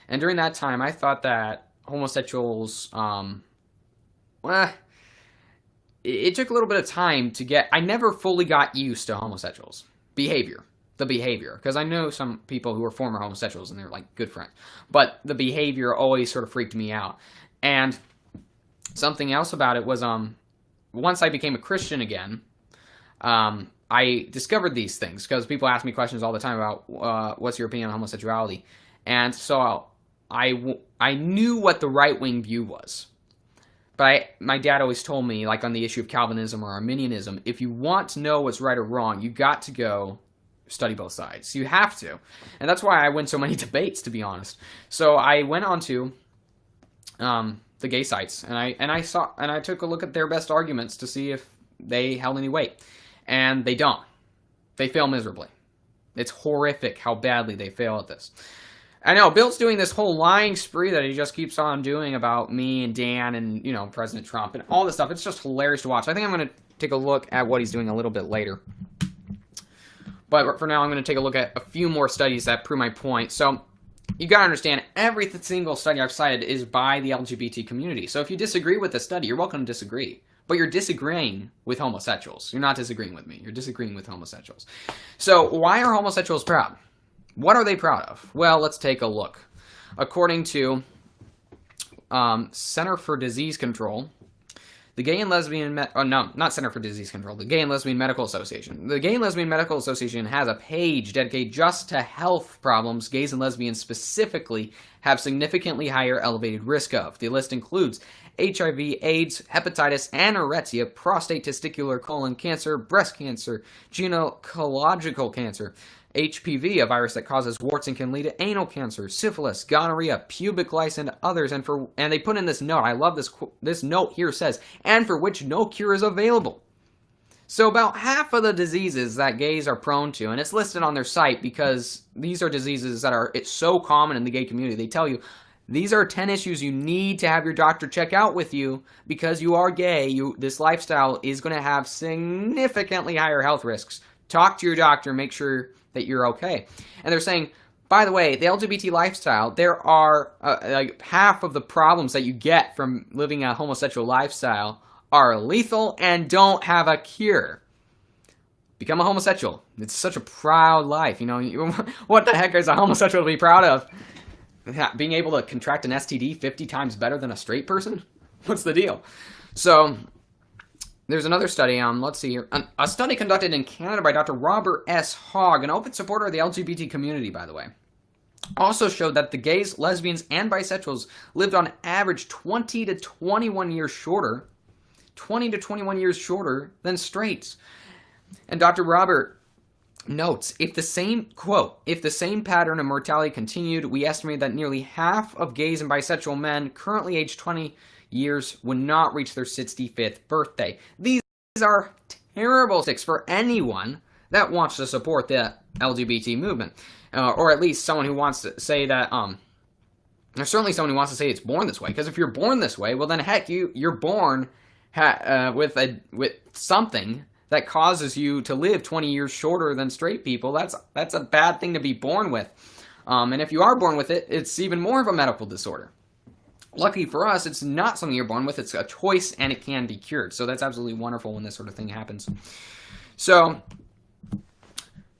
And during that time, I thought that homosexuals, it took a little bit of time to get... I never fully got used to homosexuals. The behavior. Because I know some people who are former homosexuals, and they're, good friends. But the behavior always sort of freaked me out. And something else about it was, once I became a Christian again, I discovered these things, because people ask me questions all the time about what's your opinion on homosexuality. And so I knew what the right-wing view was. But my dad always told me, on the issue of Calvinism or Arminianism, if you want to know what's right or wrong, you got to go study both sides. You have to. And that's why I win so many debates, to be honest. So I went on to the gay sites, and I took a look at their best arguments to see if they held any weight. And they don't. They fail miserably. It's horrific how badly they fail at this. I know, Bill's doing this whole lying spree that he just keeps on doing about me and Dan and, President Trump and all this stuff. It's just hilarious to watch. I think I'm going to take a look at what he's doing a little bit later. But for now, I'm going to take a look at a few more studies that prove my point. So, you got to understand, every single study I've cited is by the LGBT community. So if you disagree with the study, you're welcome to disagree. But you're disagreeing with homosexuals. You're not disagreeing with me. You're disagreeing with homosexuals. So why are homosexuals proud? What are they proud of? Well, let's take a look. According to Center for Disease Control, The Gay and Lesbian, not Center for Disease Control, the Gay and Lesbian Medical Association. The Gay and Lesbian Medical Association has a page dedicated just to health problems gays and lesbians specifically have significantly higher elevated risk of. The list includes HIV, AIDS, hepatitis, anorexia, prostate, testicular, colon cancer, breast cancer, gynecological cancer, HPV, a virus that causes warts and can lead to anal cancer, syphilis, gonorrhea, pubic lice, and others. And they put in this note. I love this note here says, and for which no cure is available. So about half of the diseases that gays are prone to, and it's listed on their site because these are diseases that it's so common in the gay community. They tell you these are 10 issues you need to have your doctor check out with you because you are gay. This lifestyle is going to have significantly higher health risks. Talk to your doctor, make sure that you're okay. And they're saying, by the way, the LGBT lifestyle, there are like half of the problems that you get from living a homosexual lifestyle are lethal and don't have a cure. Become a homosexual. It's such a proud life. You know, what the heck is a homosexual to be proud of? Being able to contract an STD 50 times better than a straight person? What's the deal? So there's another study, let's see here. A study conducted in Canada by Dr. Robert S. Hogg, an open supporter of the LGBT community, by the way, also showed that the gays, lesbians, and bisexuals lived on average 20 to 21 years shorter than straights. And Dr. Robert notes, if the same pattern of mortality continued, we estimate that nearly half of gays and bisexual men currently aged 20 years would not reach their 65th birthday. These are terrible statistics for anyone that wants to support the LGBT movement, or at least someone who wants to say that. There's certainly someone who wants to say it's born this way. Because if you're born this way, well then heck, you're born with something that causes you to live 20 years shorter than straight people. That's a bad thing to be born with, and if you are born with it, it's even more of a medical disorder. Lucky for us, it's not something you're born with. It's a choice, and it can be cured. So that's absolutely wonderful when this sort of thing happens. So,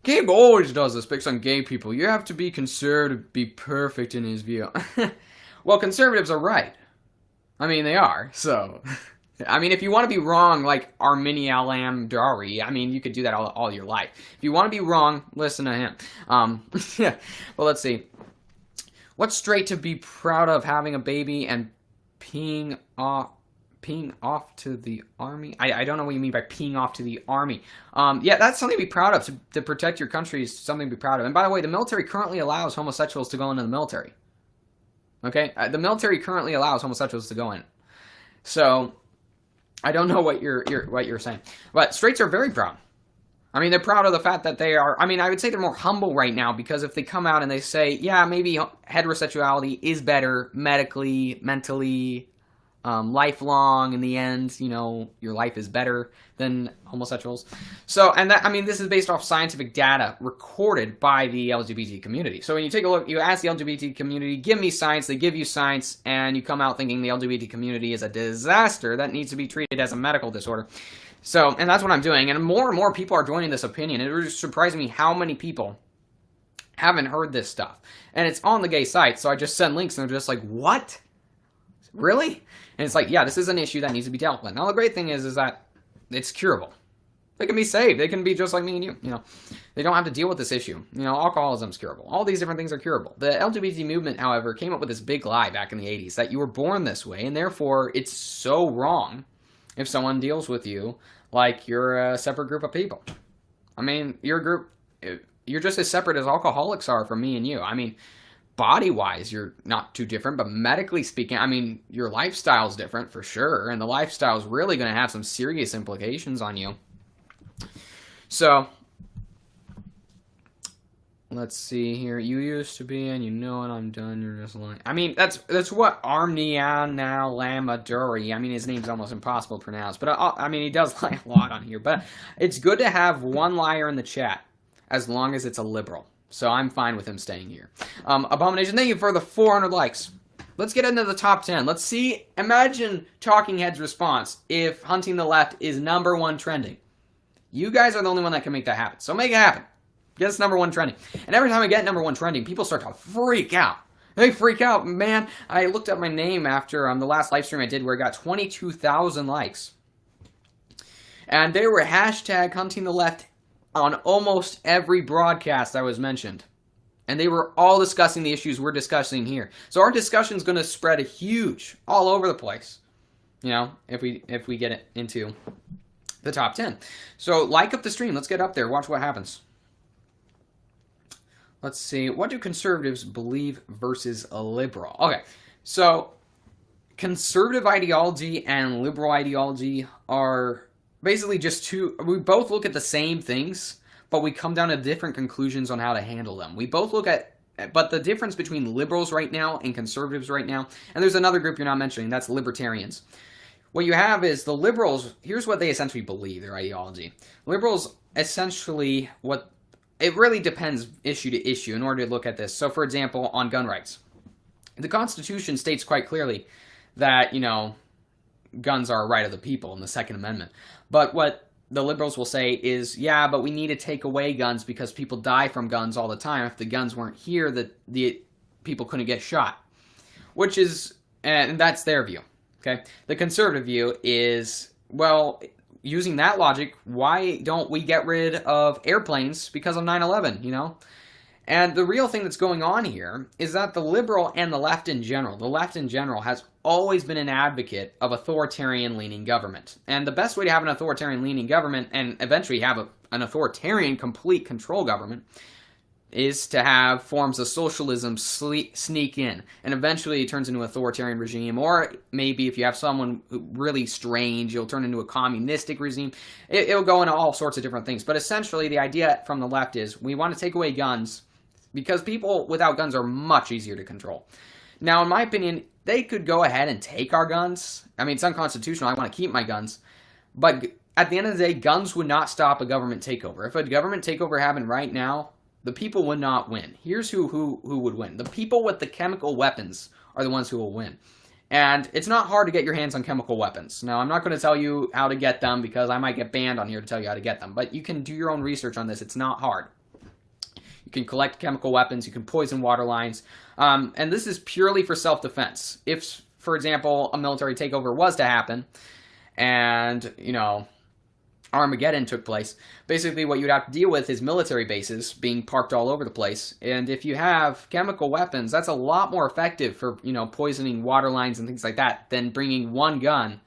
Gabe always does this, picks on gay people. You have to be conservative to be perfect in his view. Well, conservatives are right. I mean, they are. So, I mean, if you want to be wrong like Armini Al-Amdari, I mean, you could do that all your life. If you want to be wrong, listen to him. Yeah. Well, let's see. What's straight to be proud of, having a baby and peeing off to the army? I don't know what you mean by peeing off to the army. Yeah, that's something to be proud of. To protect your country is something to be proud of. And by the way, the military currently allows homosexuals to go into the military. Okay? The military currently allows homosexuals to go in. So, I don't know what you're saying. But straights are very proud. I mean, they're proud of the fact that they are, I mean, I would say they're more humble right now, because if they come out and they say, yeah, maybe heterosexuality is better medically, mentally, lifelong, in the end, you know, your life is better than homosexuals. So, and that, I mean, this is based off scientific data recorded by the LGBT community. So when you take a look, you ask the LGBT community, give me science, they give you science, and you come out thinking the LGBT community is a disaster that needs to be treated as a medical disorder. So, and that's what I'm doing, and more people are joining this opinion. It was surprising me how many people haven't heard this stuff. And it's on the gay site, so I just send links, and they're just like, what? Really? And it's like, yeah, this is an issue that needs to be dealt with. Now, the great thing is that it's curable. They can be saved. They can be just like me and you, you know. They don't have to deal with this issue. You know, alcoholism is curable. All these different things are curable. The LGBT movement, however, came up with this big lie back in the 80s, that you were born this way, and therefore, it's so wrong if someone deals with you like you're a separate group of people. I mean, you're just as separate as alcoholics are from me and you. I mean, body-wise, you're not too different, but medically speaking, I mean, your lifestyle's different for sure, and the lifestyle's really going to have some serious implications on you. So, let's see here. You used to be, and you know what, I'm done. You're just lying. I mean, that's what Armnian now Lamaduri. I mean, his name's almost impossible to pronounce. But, I mean, he does lie a lot on here. But it's good to have one liar in the chat, as long as it's a liberal. So I'm fine with him staying here. Abomination, thank you for the 400 likes. Let's get into the top 10. Let's see. Imagine Talking Heads' response if Hunting the Left is #1 trending. You guys are the only one that can make that happen. So make it happen. Get us #1 trending. And every time I get #1 trending, people start to freak out. They freak out, man. I looked up my name after the last live stream I did where it got 22,000 likes. And they were hashtag hunting the left on almost every broadcast that was mentioned. And they were all discussing the issues we're discussing here. So our discussion is going to spread huge, all over the place. You know, if we get it into the top 10. So like up the stream. Let's get up there. Watch what happens. Let's see. What do conservatives believe versus a liberal? Okay. So conservative ideology and liberal ideology are basically just two. We both look at the same things, but we come down to different conclusions on how to handle them. We both look at, but the difference between liberals right now and conservatives right now, and there's another group you're not mentioning, that's libertarians. What you have is the liberals, here's what they essentially believe, their ideology. Liberals essentially, it really depends issue to issue in order to look at this. So for example, on gun rights. The Constitution states quite clearly that, you know, guns are a right of the people in the Second Amendment. But what the liberals will say is, yeah, but we need to take away guns because people die from guns all the time. If the guns weren't here, the people couldn't get shot. Which is, and that's their view. Okay, the conservative view is, well, using that logic, why don't we get rid of airplanes because of 9/11, you know? And the real thing that's going on here is that the liberal and the left in general has always been an advocate of authoritarian-leaning government. And the best way to have an authoritarian-leaning government and eventually have an authoritarian complete control government is to have forms of socialism sneak in, and eventually it turns into an authoritarian regime, or maybe if you have someone really strange, you'll turn into a communistic regime. It'll go into all sorts of different things, but essentially the idea from the left is we want to take away guns because people without guns are much easier to control. Now, in my opinion, they could go ahead and take our guns. I mean, it's unconstitutional. I want to keep my guns, but at the end of the day, guns would not stop a government takeover. If a government takeover happened right now, the people would not win. Here's who would win. The people with the chemical weapons are the ones who will win. And it's not hard to get your hands on chemical weapons. Now, I'm not going to tell you how to get them because I might get banned on here to tell you how to get them. But you can do your own research on this. It's not hard. You can collect chemical weapons. You can poison water lines. And this is purely for self-defense. If, for example, a military takeover was to happen and, you know, Armageddon took place, basically what you'd have to deal with is military bases being parked all over the place. And if you have chemical weapons, that's a lot more effective for, you know, poisoning water lines and things like that than bringing one gun,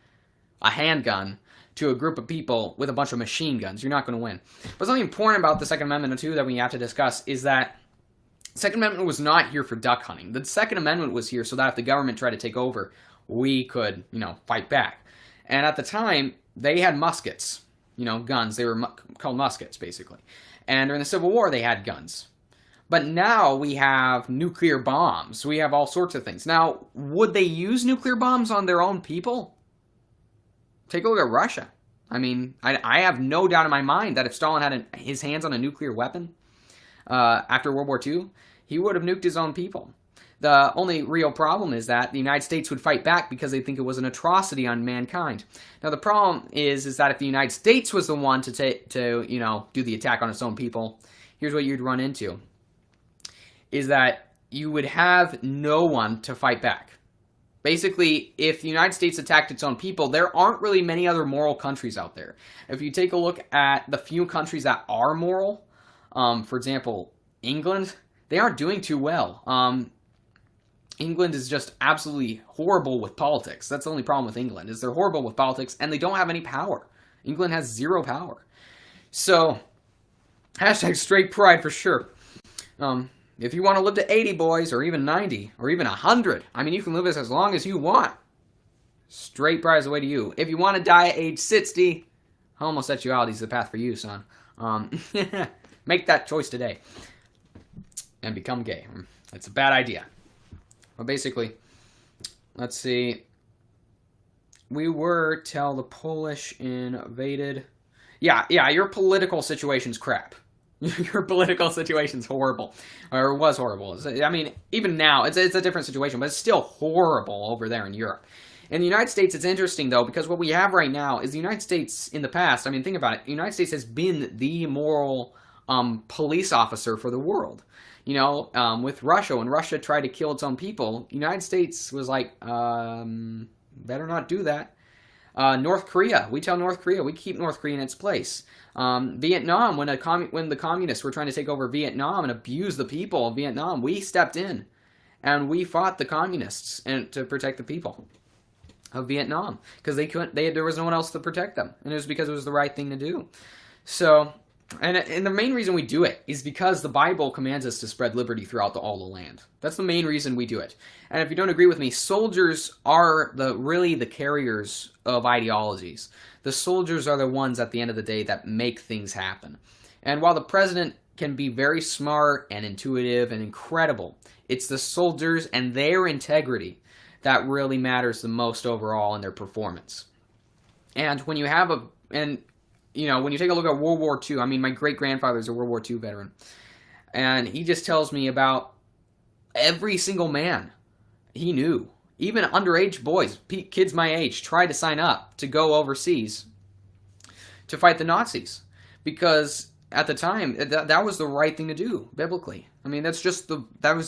a handgun, to a group of people with a bunch of machine guns. You're not going to win. But something important about the Second Amendment, too, that we have to discuss is that the Second Amendment was not here for duck hunting. The Second Amendment was here so that if the government tried to take over, we could, you know, fight back. And at the time, they had muskets. You know, guns. They were called muskets, basically. And during the Civil War, they had guns. But now we have nuclear bombs. We have all sorts of things. Now, would they use nuclear bombs on their own people? Take a look at Russia. I mean, I have no doubt in my mind that if Stalin had his hands on a nuclear weapon after World War II, he would have nuked his own people. The only real problem is that the United States would fight back because they think it was an atrocity on mankind. Now, the problem is that if the United States was the one to you know, do the attack on its own people, here's what you'd run into, is that you would have no one to fight back. Basically, if the United States attacked its own people, there aren't really many other moral countries out there. If you take a look at the few countries that are moral, for example, England, they aren't doing too well. England is just absolutely horrible with politics. That's the only problem with England, is they're horrible with politics, and they don't have any power. England has zero power. So, hashtag straight pride for sure. If you want to live to 80, boys, or even 90, or even 100, I mean, you can live as long as you want. Straight pride is the way to you. If you want to die at age 60, homosexuality is the path for you, son. Make that choice today. And become gay. It's a bad idea. But basically, let's see. We were till the Polish invaded. Yeah, your political situation's crap. Your political situation's horrible. Or was horrible. I mean, even now, it's a different situation, but it's still horrible over there in Europe. In the United States, it's interesting, though, because what we have right now is the United States in the past. I mean, think about it. The United States has been the moral police officer for the world. With Russia, when Russia tried to kill its own people, the United States was like, better not do that. North Korea, we tell North Korea, we keep North Korea in its place. Vietnam, when the communists were trying to take over Vietnam and abuse the people of Vietnam, we stepped in and we fought the communists and to protect the people of Vietnam because there was no one else to protect them, and it was because it was the right thing to do. So, and the main reason we do it is because the Bible commands us to spread liberty throughout all the land. That's the main reason we do it. And if you don't agree with me, soldiers are really the carriers of ideologies. The soldiers are the ones at the end of the day that make things happen. And while the president can be very smart and intuitive and incredible, it's the soldiers and their integrity that really matters the most overall in their performance. And when you have when you take a look at World War II, I mean, my great-grandfather is a World War II veteran, and he just tells me about every single man he knew. Even underage boys, kids my age, tried to sign up to go overseas to fight the Nazis. Because at the time, that was the right thing to do, biblically. I mean, that was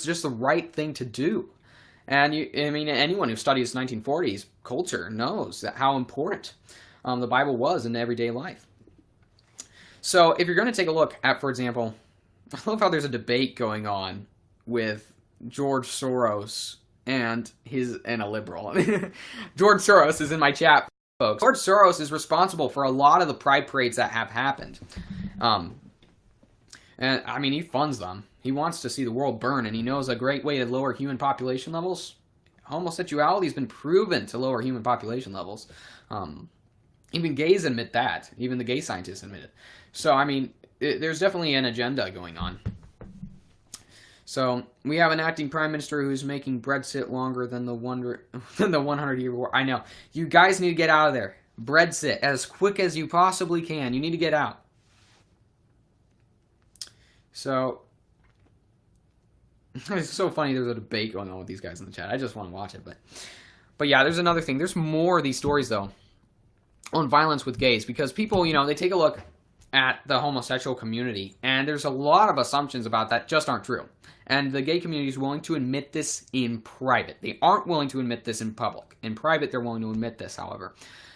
just the right thing to do. And anyone who studies 1940s culture knows how important the Bible was in everyday life. So if you're going to take a look at, for example, I love how there's a debate going on with George Soros and a liberal. George Soros is in my chat, folks. George Soros is responsible for a lot of the pride parades that have happened. And I mean, he funds them. He wants to see the world burn, and he knows a great way to lower human population levels. Homosexuality has been proven to lower human population levels. Even gays admit that. Even the gay scientists admit it. So, I mean, there's definitely an agenda going on. So, we have an acting prime minister who's making Brexit longer than the 100-year war. I know. You guys need to get out of there. Brexit, as quick as you possibly can. You need to get out. So, it's so funny there's a debate going on with these guys in the chat. I just want to watch it. But yeah, there's another thing. There's more of these stories, though, on violence with gays. Because people, they take a look at the homosexual community, and there's a lot of assumptions about that just aren't true. And the gay community is willing to admit this in private. They aren't willing to admit this in public. In private, they're willing to admit this, however.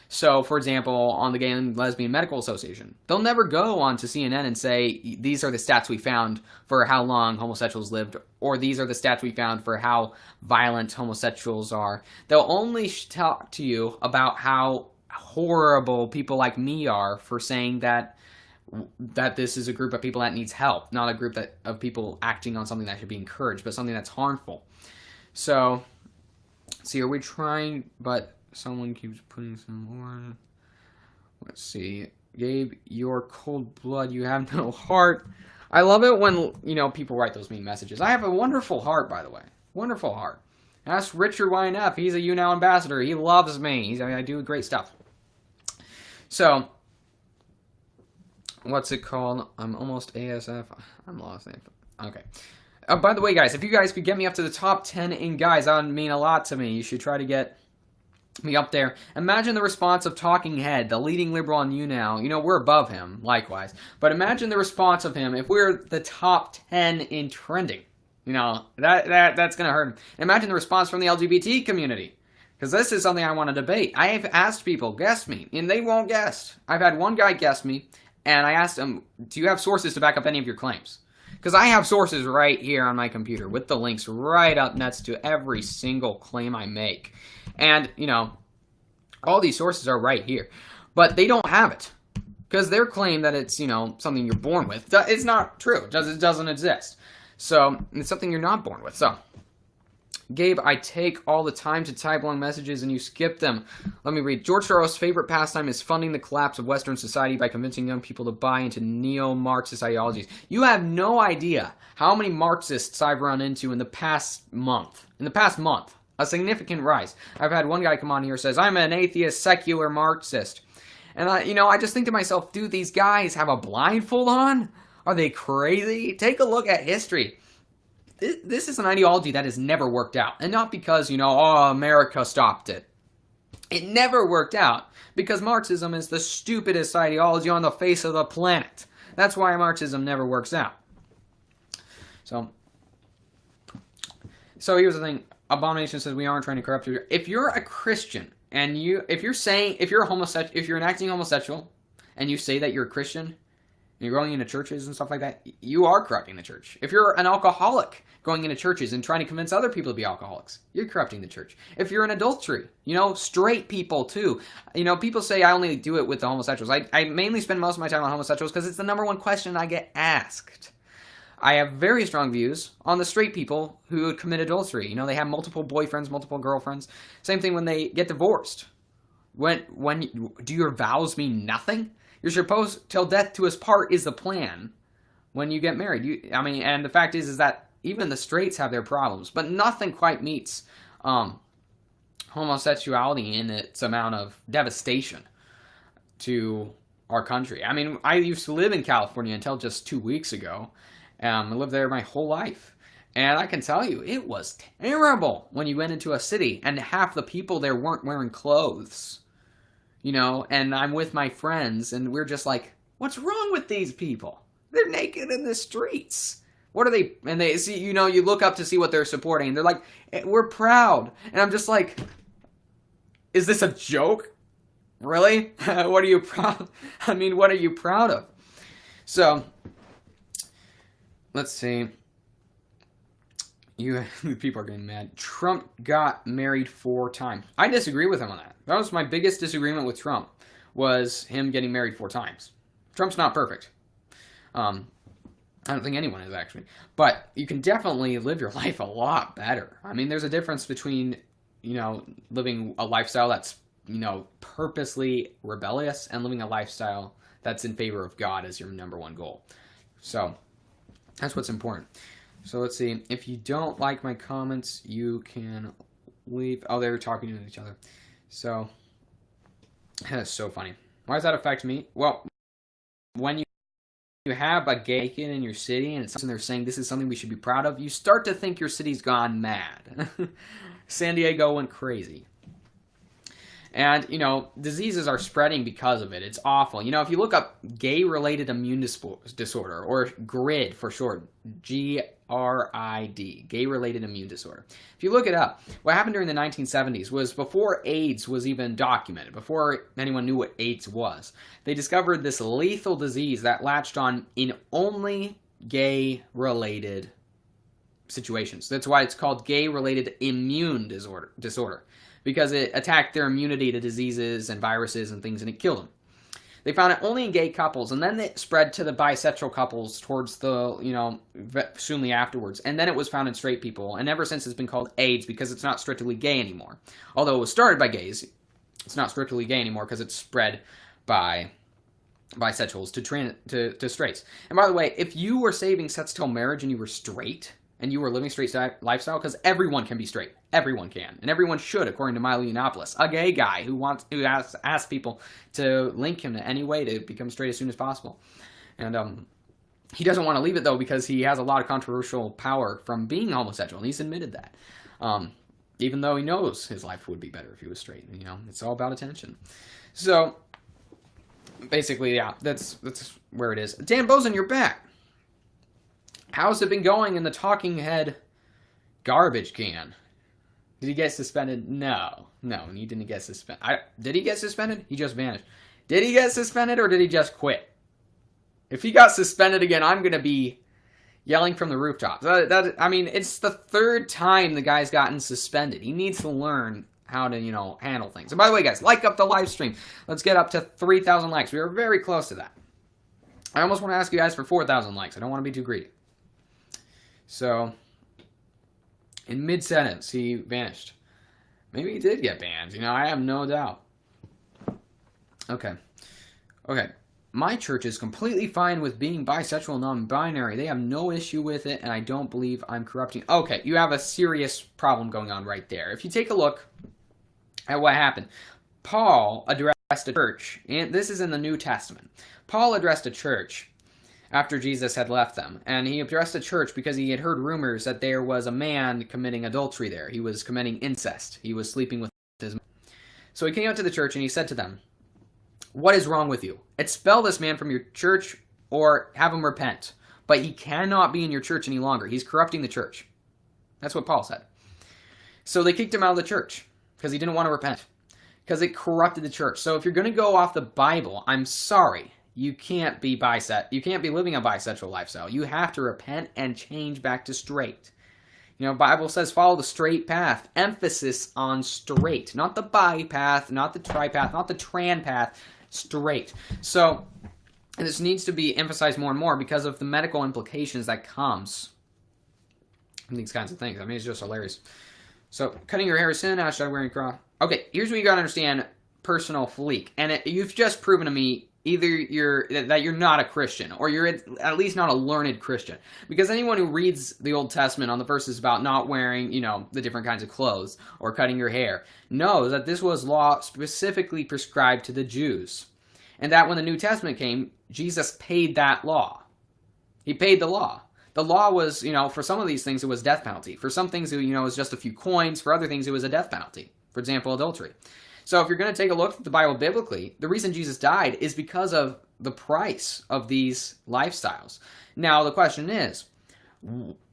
So, for example, on the Gay and Lesbian Medical Association, they'll never go on to CNN and say, these are the stats we found for how long homosexuals lived, or these are the stats we found for how violent homosexuals are. They'll only talk to you about how horrible people like me are for saying that this is a group of people that needs help, not a group of people acting on something that should be encouraged, but something that's harmful. So, see, are we trying, but someone keeps putting some more. Let's see. Gabe, you're cold blood. You have no heart. I love it when, people write those mean messages. I have a wonderful heart, by the way. Wonderful heart. Ask Richard YNF. He's a YouNow ambassador. He loves me. I do great stuff. So, what's it called? I'm almost ASF. I'm lost. Okay. By the way, guys, if you guys could get me up to the top 10 in guys, that would mean a lot to me. You should try to get me up there. Imagine the response of Talking Head, the leading liberal on YouNow. We're above him, likewise. But imagine the response of him if we're the top 10 in trending. That's going to hurt him. Imagine the response from the LGBT community. Because this is something I want to debate. I have asked people, guess me, and they won't guess. I've had one guy guess me, and I asked him, do you have sources to back up any of your claims? Because I have sources right here on my computer with the links right up next to every single claim I make. And, all these sources are right here. But they don't have it. Because their claim that it's, something you're born with, it's not true. It doesn't exist. So, it's something you're not born with. So, Gabe, I take all the time to type long messages and you skip them. Let me read. George Soros' favorite pastime is funding the collapse of Western society by convincing young people to buy into neo-Marxist ideologies. You have no idea how many Marxists I've run into in the past month. A significant rise. I've had one guy come on here and says, I'm an atheist, secular Marxist. And, I just think to myself, dude, these guys have a blindfold on? Are they crazy? Take a look at history. This is an ideology that has never worked out. And not because, America stopped it. It never worked out. Because Marxism is the stupidest ideology on the face of the planet. That's why Marxism never works out. So, So here's the thing. Abomination says we aren't trying to corrupt you. If you're a Christian and if you're a homosexual, if you're an acting homosexual and you say that you're a Christian, and you're going into churches and stuff like that, you are corrupting the church. If you're an alcoholic going into churches and trying to convince other people to be alcoholics, you're corrupting the church. If you're an adultery, straight people too. People say I only do it with the homosexuals. I mainly spend most of my time on homosexuals because it's the number one question I get asked. I have very strong views on the straight people who commit adultery. They have multiple boyfriends, multiple girlfriends. Same thing when they get divorced. Do your vows mean nothing? You're supposed, till death to us part is the plan when you get married. And the fact is that even the straights have their problems, but nothing quite meets homosexuality in its amount of devastation to our country. I used to live in California until just 2 weeks ago. I lived there my whole life. And I can tell you, it was terrible when you went into a city and half the people there weren't wearing clothes. And I'm with my friends and we're just like, what's wrong with these people? They're naked in the streets. What are they? And they see, you look up to see what they're supporting. And they're like, we're proud. And I'm just like, is this a joke? Really? What are you proud? What are you proud of? So, let's see. People are getting mad. Trump got married 4 times. I disagree with him on that. That was my biggest disagreement with Trump, was him getting married 4 times. Trump's not perfect. I don't think anyone is, actually. But you can definitely live your life a lot better. There's a difference between, living a lifestyle that's, purposely rebellious and living a lifestyle that's in favor of God as your number one goal. So, that's what's important. So let's see. If you don't like my comments, you can leave. Oh, they were talking to each other. So, that's so funny. Why does that affect me? Well, when you have a gay kid in your city and it's something they're saying this is something we should be proud of, you start to think your city's gone mad. San Diego went crazy. And, diseases are spreading because of it. It's awful. If you look up gay-related immune disorder, or GRID for short, GRID, gay-related immune disorder. If you look it up, what happened during the 1970s was before AIDS was even documented, before anyone knew what AIDS was, they discovered this lethal disease that latched on in only gay-related situations. That's why it's called gay-related immune disorder. Because it attacked their immunity to diseases and viruses and things, and it killed them. They found it only in gay couples, and then it spread to the bisexual couples towards the, soonly afterwards. And then it was found in straight people, and ever since it's been called AIDS because it's not strictly gay anymore. Although it was started by gays, it's not strictly gay anymore because it's spread by bisexuals to straights. And by the way, if you were saving sex till marriage and you were straight, and you were living straight lifestyle, because everyone can be straight. Everyone can. And everyone should, according to Milo Yiannopoulos, a gay guy who asks people to link him to any way to become straight as soon as possible. And he doesn't want to leave it, though, because he has a lot of controversial power from being homosexual, and he's admitted that. Even though he knows his life would be better if he was straight. It's all about attention. So, basically, yeah, that's where it is. Dan Bozen, you're back. How's it been going in the talking head garbage can? Did he get suspended? No, he didn't get suspended. Did he get suspended? He just vanished. Did he get suspended or did he just quit? If he got suspended again, I'm going to be yelling from the rooftops. It's the 3rd time the guy's gotten suspended. He needs to learn how to, handle things. And by the way, guys, like up the live stream. Let's get up to 3,000 likes. We are very close to that. I almost want to ask you guys for 4,000 likes. I don't want to be too greedy. So, in mid-sentence, he vanished. Maybe he did get banned. I have no doubt. Okay. My church is completely fine with being bisexual and non-binary. They have no issue with it, and I don't believe I'm corrupting. Okay, you have a serious problem going on right there. If you take a look at what happened, Paul addressed a church, and this is in the New Testament. Paul addressed a church after Jesus had left them. And he addressed the church because he had heard rumors that there was a man committing adultery there. He was committing incest. He was sleeping with his... So he came out to the church and he said to them, "What is wrong with you? Expel this man from your church or have him repent. But he cannot be in your church any longer. He's corrupting the church." That's what Paul said. So they kicked him out of the church because he didn't want to repent, because it corrupted the church. So if you're going to go off the Bible, I'm sorry, you can't be You can't be living a bisexual lifestyle. You have to repent and change back to straight. You know, Bible says follow the straight path. Emphasis on straight. Not the bi path, not the tri path, not the tran path. Straight. So this needs to be emphasized more and more because of the medical implications that comes from these kinds of things. I mean, it's just hilarious. So, cutting your hair is sin, hashtag wearing cross. Okay, here's what you gotta understand, personal fleek. And you've just proven to me either that you're not a Christian, or you're at least not a learned Christian. Because anyone who reads the Old Testament on the verses about not wearing, you know, the different kinds of clothes, or cutting your hair, knows that this was law specifically prescribed to the Jews. And that when the New Testament came, Jesus paid that law. He paid the law. The law was, you know, for some of these things it was death penalty. For some things, you know, it was just a few coins. For other things, it was a death penalty. For example, adultery. So if you're going to take a look at the Bible biblically, the reason Jesus died is because of the price of these lifestyles. Now, the question is,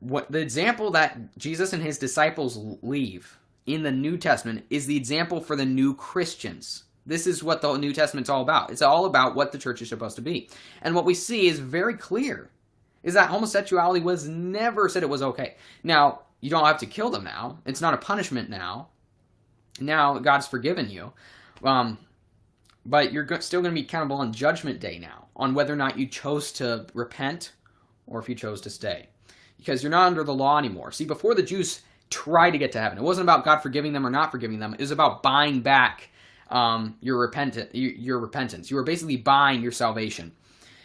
what the example that Jesus and his disciples leave in the New Testament is the example for the new Christians. This is what the New Testament's all about. It's all about what the church is supposed to be. And what we see is very clear, is that homosexuality was never said it was okay. Now, you don't have to kill them now. It's not a punishment now. Now, God's forgiven you. But you're still going to be accountable on Judgment Day now, on whether or not you chose to repent or if you chose to stay. Because you're not under the law anymore. See, before the Jews tried to get to heaven, it wasn't about God forgiving them or not forgiving them. It was about buying back your repentance. You were basically buying your salvation.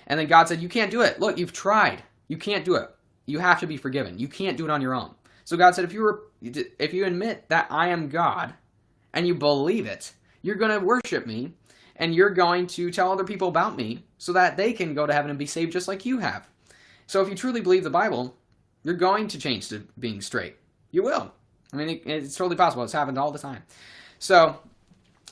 And then God said, you can't do it. Look, you've tried. You can't do it. You have to be forgiven. You can't do it on your own. So God said, if you admit that I am God and you believe it, you're going to worship me and you're going to tell other people about me so that they can go to heaven and be saved just like you have. So if you truly believe the Bible, you're going to change to being straight. You will. I mean, it's totally possible. It's happened all the time. So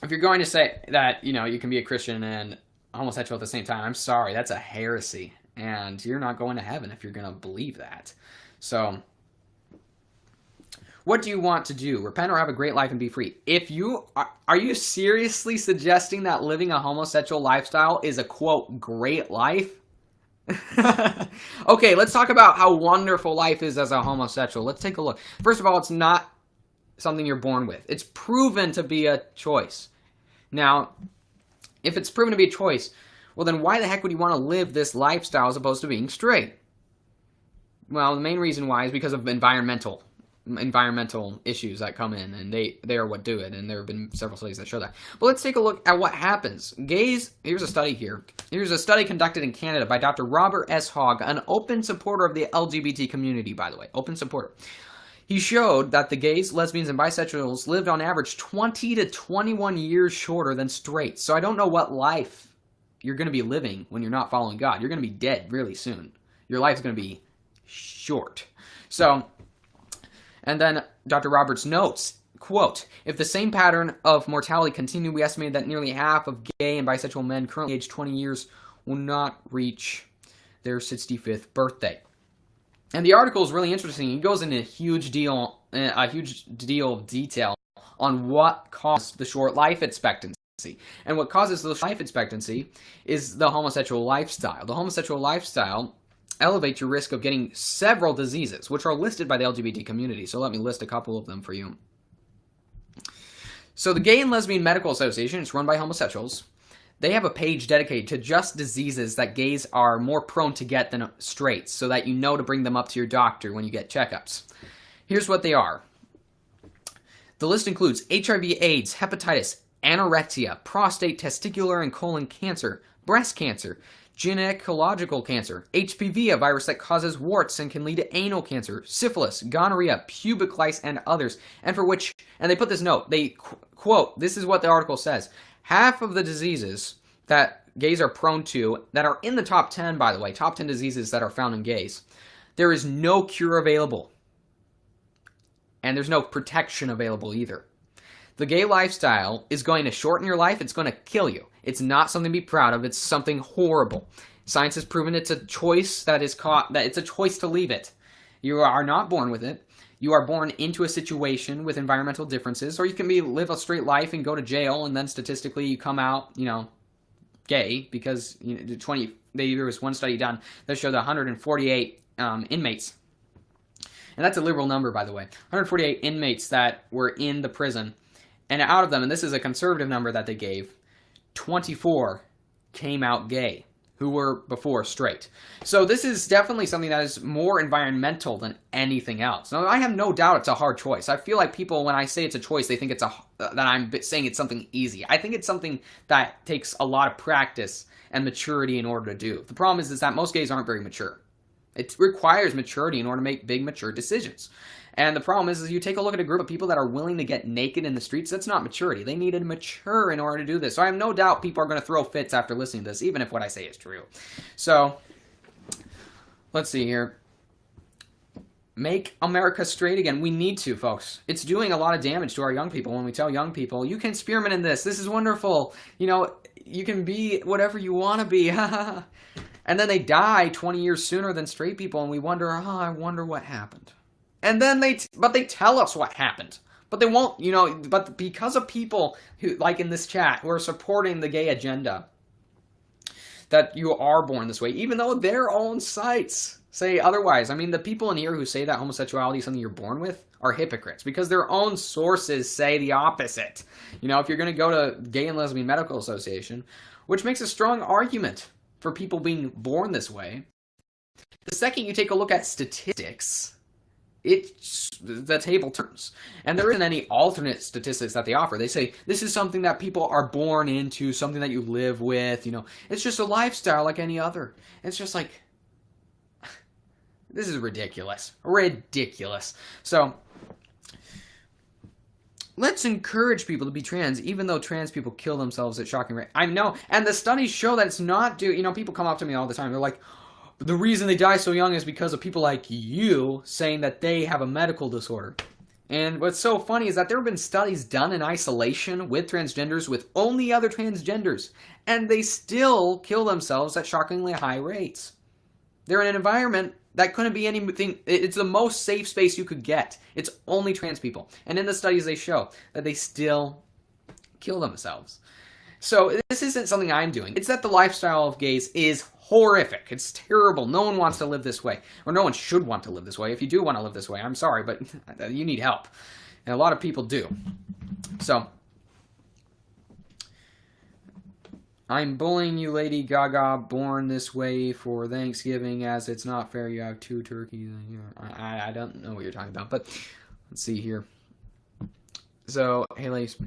if you're going to say that, you know, you can be a Christian and homosexual at the same time, I'm sorry, that's a heresy. And you're not going to heaven if you're going to believe that. So, what do you want to do? Repent or have a great life and be free? If you are you seriously suggesting that living a homosexual lifestyle is a, quote, great life? Okay, let's talk about how wonderful life is as a homosexual. Let's take a look. First of all, it's not something you're born with. It's proven to be a choice. Now, if it's proven to be a choice, well then why the heck would you want to live this lifestyle as opposed to being straight? Well, the main reason why is because of environmental issues that come in, and they are what do it, and there have been several studies that show that. But let's take a look at what happens. Gays, here's a study here. Here's a study conducted in Canada by Dr. Robert S. Hogg, an open supporter of the LGBT community, by the way, open supporter. He showed that the gays, lesbians, and bisexuals lived on average 20 to 21 years shorter than straight. So I don't know what life you're going to be living when you're not following God. You're going to be dead really soon. Your life's going to be short. So, and then Dr. Roberts notes, quote, if the same pattern of mortality continued, we estimate that nearly half of gay and bisexual men currently aged 20 years will not reach their 65th birthday. And the article is really interesting. It goes into a huge deal of detail on what caused the short life expectancy. And what causes the life expectancy is the homosexual lifestyle. The homosexual lifestyle elevates your risk of getting several diseases, which are listed by the LGBT community. So let me list a couple of them for you. So the Gay and Lesbian Medical Association, it's run by homosexuals. They have a page dedicated to just diseases that gays are more prone to get than straights, so that you know to bring them up to your doctor when you get checkups. Here's what they are. The list includes HIV/AIDS, hepatitis, anorexia, prostate, testicular, and colon cancer, breast cancer, gynecological cancer, HPV, a virus that causes warts and can lead to anal cancer, syphilis, gonorrhea, pubic lice, and others, and for which, and they put this note, they quote, this is what the article says, half of the diseases that gays are prone to, that are in the top 10, by the way, top 10 diseases that are found in gays, there is no cure available. And there's no protection available either. The gay lifestyle is going to shorten your life. It's going to kill you. It's not something to be proud of. It's something horrible. Science has proven it's a choice that it's a choice to leave it. You are not born with it. you are born into a situation with environmental differences, or you can live a straight life and go to jail, and then statistically you come out, gay, because there was one study done that showed 148 inmates, and that's a liberal number, by the way, 148 inmates that were in the prison, and out of them, and this is a conservative number that they gave, 24 came out gay, who were before straight. So this is definitely something that is more environmental than anything else. Now, I have no doubt it's a hard choice. I feel like people, when I say it's a choice, they think that I'm saying it's something easy. I think it's something that takes a lot of practice and maturity in order to do. The problem is that most gays aren't very mature. It requires maturity in order to make big, mature decisions. And the problem is you take a look at a group of people that are willing to get naked in the streets, that's not maturity. They need to mature in order to do this. So I have no doubt people are going to throw fits after listening to this, even if what I say is true. So, let's see here. Make America straight again. We need to, folks. It's doing a lot of damage to our young people when we tell young people, you can experiment in this. This is wonderful. You can be whatever you want to be. And then they die 20 years sooner than straight people, and we wonder, I wonder what happened. And then they tell us what happened. But they won't, but because of people who, like in this chat, who are supporting the gay agenda, that you are born this way, even though their own sites say otherwise. I mean, the people in here who say that homosexuality is something you're born with are hypocrites, because their own sources say the opposite. If you're going to go to Gay and Lesbian Medical Association, which makes a strong argument for people being born this way, the second you take a look at statistics, the table turns. And there isn't any alternate statistics that they offer. They say, this is something that people are born into, something that you live with, It's just a lifestyle like any other. It's just like, this is ridiculous. Ridiculous. So, let's encourage people to be trans, even though trans people kill themselves at shocking rate. I know, and the studies show that it's not people come up to me all the time. They're like, the reason they die so young is because of people like you saying that they have a medical disorder. And what's so funny is that there have been studies done in isolation with transgenders, with only other transgenders, and they still kill themselves at shockingly high rates. They're in an environment that couldn't be anything. It's the most safe space you could get. It's only trans people. And in the studies they show that they still kill themselves. So this isn't something I'm doing. It's that the lifestyle of gays is horrific. It's terrible. No one wants to live this way. Or no one should want to live this way. If you do want to live this way, I'm sorry, but you need help. And a lot of people do. So, I'm bullying you, Lady Gaga, born this way for Thanksgiving, as it's not fair you have 2 turkeys. I don't know what you're talking about, but let's see here. So, hey, ladies.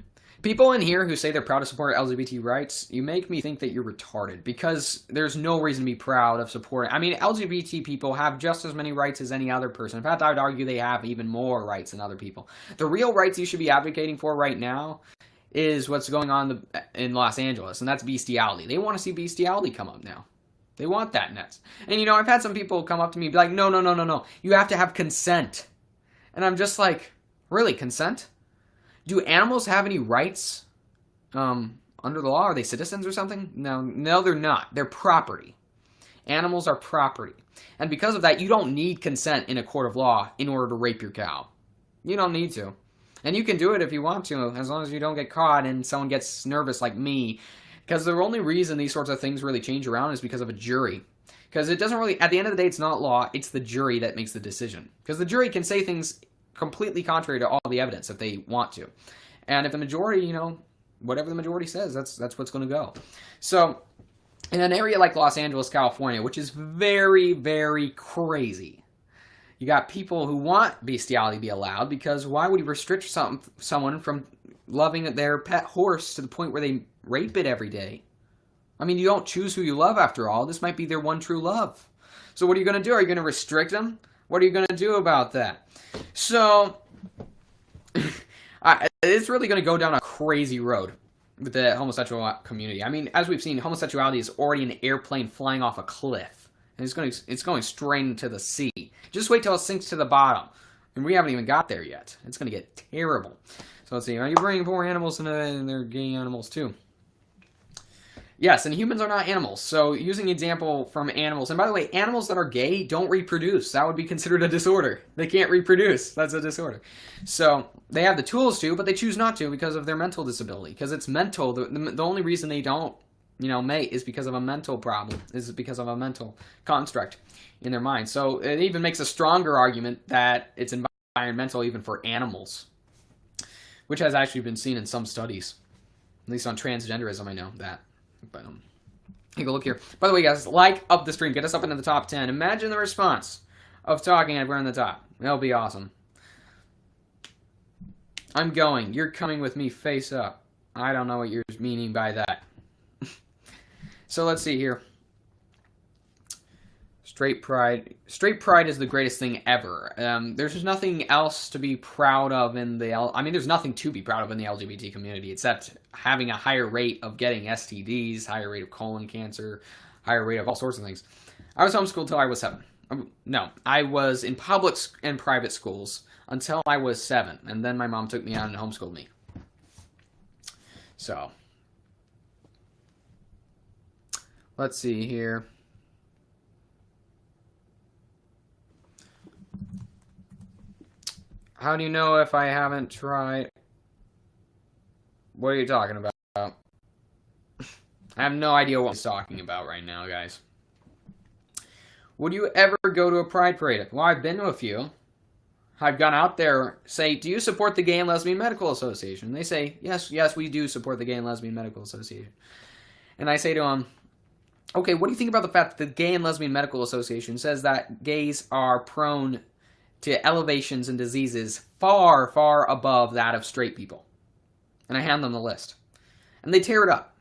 People in here who say they're proud to support LGBT rights, you make me think that you're retarded, because there's no reason to be proud of supporting. I mean, LGBT people have just as many rights as any other person. In fact, I would argue they have even more rights than other people. The real rights you should be advocating for right now is what's going on in Los Angeles, and that's bestiality. They want to see bestiality come up now. They want that next. And, I've had some people come up to me and be like, no. You have to have consent. And I'm just like, really, consent? Do animals have any rights under the law? Are they citizens or something? No, they're not. They're property. Animals are property. And because of that, you don't need consent in a court of law in order to rape your cow. You don't need to. And you can do it if you want to, as long as you don't get caught and someone gets nervous like me. Because the only reason these sorts of things really change around is because of a jury. Because it doesn't really, at the end of the day, it's not law, it's the jury that makes the decision. Because the jury can say things completely contrary to all the evidence if they want to. And if the majority, whatever the majority says, that's what's going to go. So, in an area like Los Angeles, California, which is very, very crazy, you got people who want bestiality to be allowed, because why would you restrict someone from loving their pet horse to the point where they rape it every day? I mean, you don't choose who you love after all. This might be their one true love. So what are you going to do? Are you going to restrict them? What are you going to do about that? So, it's really going to go down a crazy road with the homosexual community. I mean, as we've seen, homosexuality is already an airplane flying off a cliff. And it's going straight into the sea. Just wait till it sinks to the bottom. And we haven't even got there yet. It's going to get terrible. So let's see. Are you bringing poor animals into and they're gay animals too? Yes, and humans are not animals. So using the example from animals, and by the way, animals that are gay don't reproduce. That would be considered a disorder. They can't reproduce. That's a disorder. So they have the tools to, but they choose not to because of their mental disability. Because it's mental. The only reason they don't, mate is because of a mental problem. Is because of a mental construct in their mind. So it even makes a stronger argument that it's environmental even for animals, which has actually been seen in some studies, at least on transgenderism. I know that. But take a look here. By the way, guys, like up the stream. Get us up into the top 10. Imagine the response of talking head. We're in the top. That'll be awesome. I'm going. You're coming with me face up. I don't know what you're meaning by that. So let's see here. Straight pride. Straight pride is the greatest thing ever. There's just nothing else to be proud of in the there's nothing to be proud of in the LGBT community except having a higher rate of getting STDs, higher rate of colon cancer, higher rate of all sorts of things. I was homeschooled till I was 7. No, I was in public and private schools until I was 7, and then my mom took me out and homeschooled me. So, let's see here. How do you know if I haven't tried? What are you talking about? I have no idea what he's talking about right now, guys. Would you ever go to a pride parade? Well, I've been to a few. I've gone out there, say, do you support the Gay and Lesbian Medical Association? They say, yes, we do support the Gay and Lesbian Medical Association. And I say to them, okay, what do you think about the fact that the Gay and Lesbian Medical Association says that gays are prone to elevations and diseases far, far above that of straight people? And I hand them the list. And they tear it up.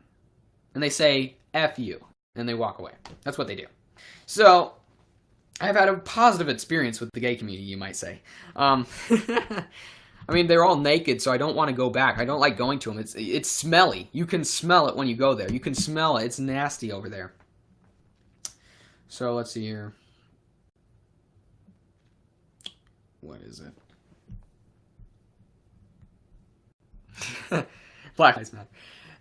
And they say, F you. And they walk away. That's what they do. So, I've had a positive experience with the gay community, you might say. I mean, they're all naked, so I don't want to go back. I don't like going to them. It's smelly. You can smell it when you go there. You can smell it. It's nasty over there. So, let's see here. What is it? Black Lives Matter.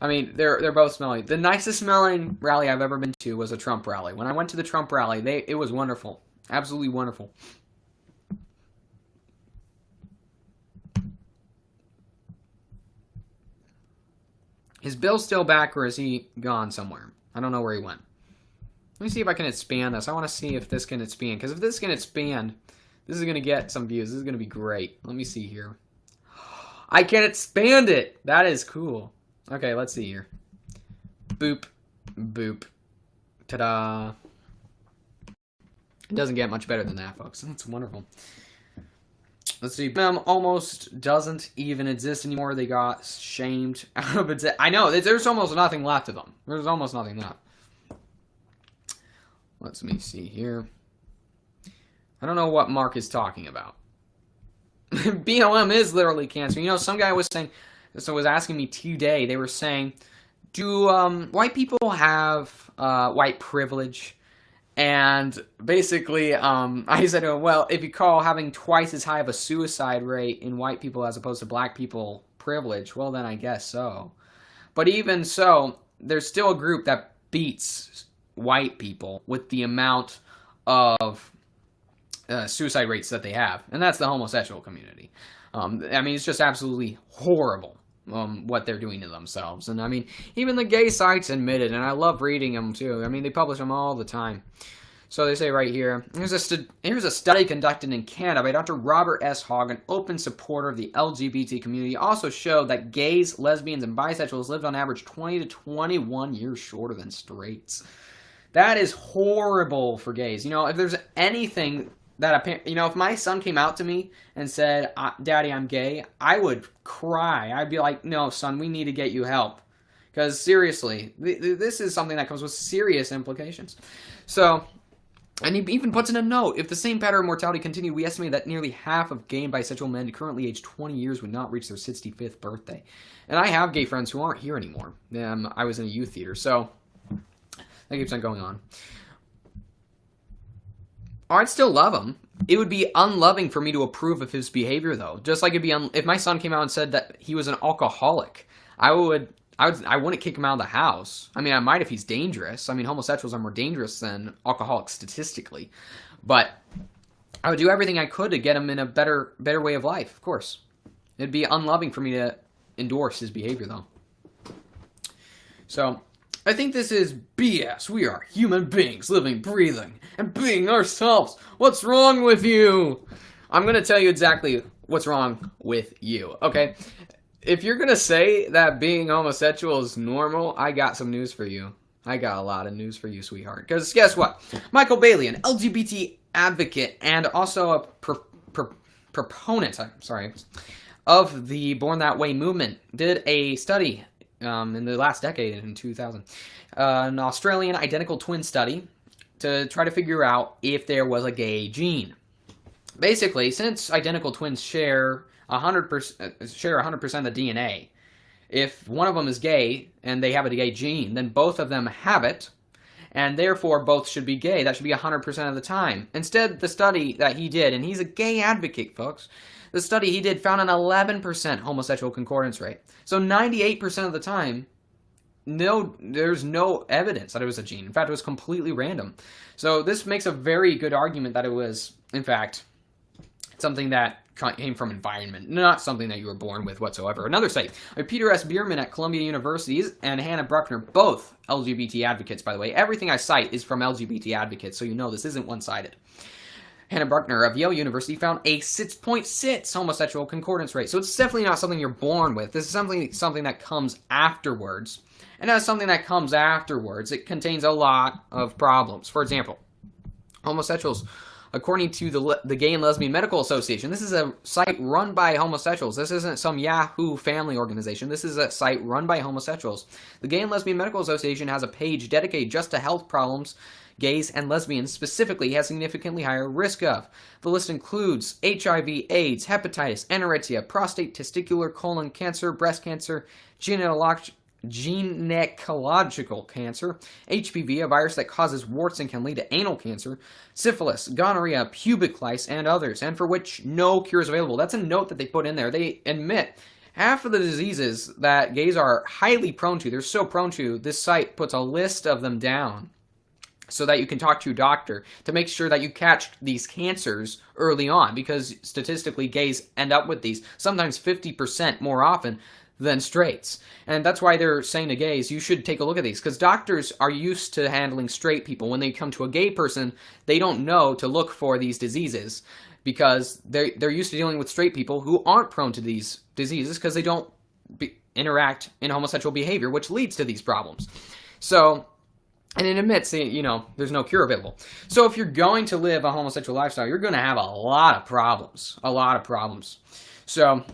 I mean, they're both smelly. The nicest smelling rally I've ever been to was a Trump rally. When I went to the Trump rally, it was wonderful. Absolutely wonderful. Is Bill still back or is he gone somewhere? I don't know where he went. Let me see if I can expand this. I want to see if this can expand. Because if this can expand, this is going to get some views. This is going to be great. Let me see here. I can expand it. That is cool. Okay, let's see here. Boop. Boop. Ta-da. It doesn't get much better than that, folks. That's wonderful. Let's see. Almost doesn't even exist anymore. They got shamed out of it. I know. There's almost nothing left of them. There's almost nothing left. Let me see here. I don't know what Mark is talking about. BLM is literally cancer. You know, some guy was saying, so was asking me today, they were saying, do white people have white privilege? And basically, I said, well, if you call having twice as high of a suicide rate in white people as opposed to black people privilege, well, then I guess so. But even so, there's still a group that beats white people with the amount of suicide rates that they have, and that's the homosexual community. I mean, it's just absolutely horrible what they're doing to themselves. And I mean, even the gay sites admit it, and I love reading them too. I mean, they publish them all the time. So they say right here, here's a study conducted in Canada by Dr. Robert S. Hogg, an open supporter of the LGBT community, also showed that gays, lesbians, and bisexuals lived on average 20 to 21 years shorter than straights. That is horrible for gays. You know, if there's anything that, you know, if my son came out to me and said, Daddy, I'm gay, I would cry. I'd be like, no, son, we need to get you help. Because seriously, this is something that comes with serious implications. So, and he even puts in a note, if the same pattern of mortality continued, we estimate that nearly half of gay and bisexual men currently aged 20 years would not reach their 65th birthday. And I have gay friends who aren't here anymore. I was in a youth theater, so that keeps on going on. I'd still love him. It would be unloving for me to approve of his behavior, though. Just like it'd be if my son came out and said that he was an alcoholic, I would I wouldn't kick him out of the house. I mean, I might if he's dangerous. I mean, homosexuals are more dangerous than alcoholics statistically. But I would do everything I could to get him in a better way of life, of course. It'd be unloving for me to endorse his behavior, though. So, I think this is BS. We are human beings, living, breathing, and being ourselves. What's wrong with you? I'm going to tell you exactly what's wrong with you, okay? If you're going to say that being homosexual is normal, I got some news for you. I got a lot of news for you, sweetheart. Because guess what? Michael Bailey, an LGBT advocate and also a proponent, of the Born That Way movement, did a study in the last decade, in 2000, an Australian identical twin study to try to figure out if there was a gay gene. Basically, since identical twins share 100% of the DNA, if one of them is gay and they have a gay gene, then both of them have it, and therefore both should be gay. That should be 100% of the time. Instead, the study that he did, and he's a gay advocate, folks, the study he did found an 11% homosexual concordance rate. So 98% of the time, there's no evidence that it was a gene. In fact, it was completely random. So this makes a very good argument that it was, in fact, something that came from environment, not something that you were born with whatsoever. Another site, Peter S. Bierman at Columbia University and Hannah Bruckner, both LGBT advocates, by the way. Everything I cite is from LGBT advocates, so you know this isn't one-sided. Hannah Bruckner of Yale University found a 6.6 homosexual concordance rate. So it's definitely not something you're born with. This is something that comes afterwards. And as something that comes afterwards, it contains a lot of problems. For example, homosexuals, according to the Gay and Lesbian Medical Association, this is a site run by homosexuals. This isn't some Yahoo family organization. This is a site run by homosexuals. The Gay and Lesbian Medical Association has a page dedicated just to health problems gays and lesbians specifically have significantly higher risk of. The list includes HIV, AIDS, hepatitis, anorexia, prostate, testicular, colon cancer, breast cancer, gynecological cancer, HPV, a virus that causes warts and can lead to anal cancer, syphilis, gonorrhea, pubic lice, and others, and for which no cure is available. That's a note that they put in there. They admit half of the diseases that gays are highly prone to, they're so prone to, this site puts a list of them down so that you can talk to your doctor to make sure that you catch these cancers early on, because statistically gays end up with these, sometimes 50% more often than straights. And that's why they're saying to gays, you should take a look at these, because doctors are used to handling straight people. When they come to a gay person, they don't know to look for these diseases, because they're used to dealing with straight people who aren't prone to these diseases because they don't interact in homosexual behavior, which leads to these problems. So, and it admits, there's no cure available. So if you're going to live a homosexual lifestyle, you're going to have a lot of problems. A lot of problems. So,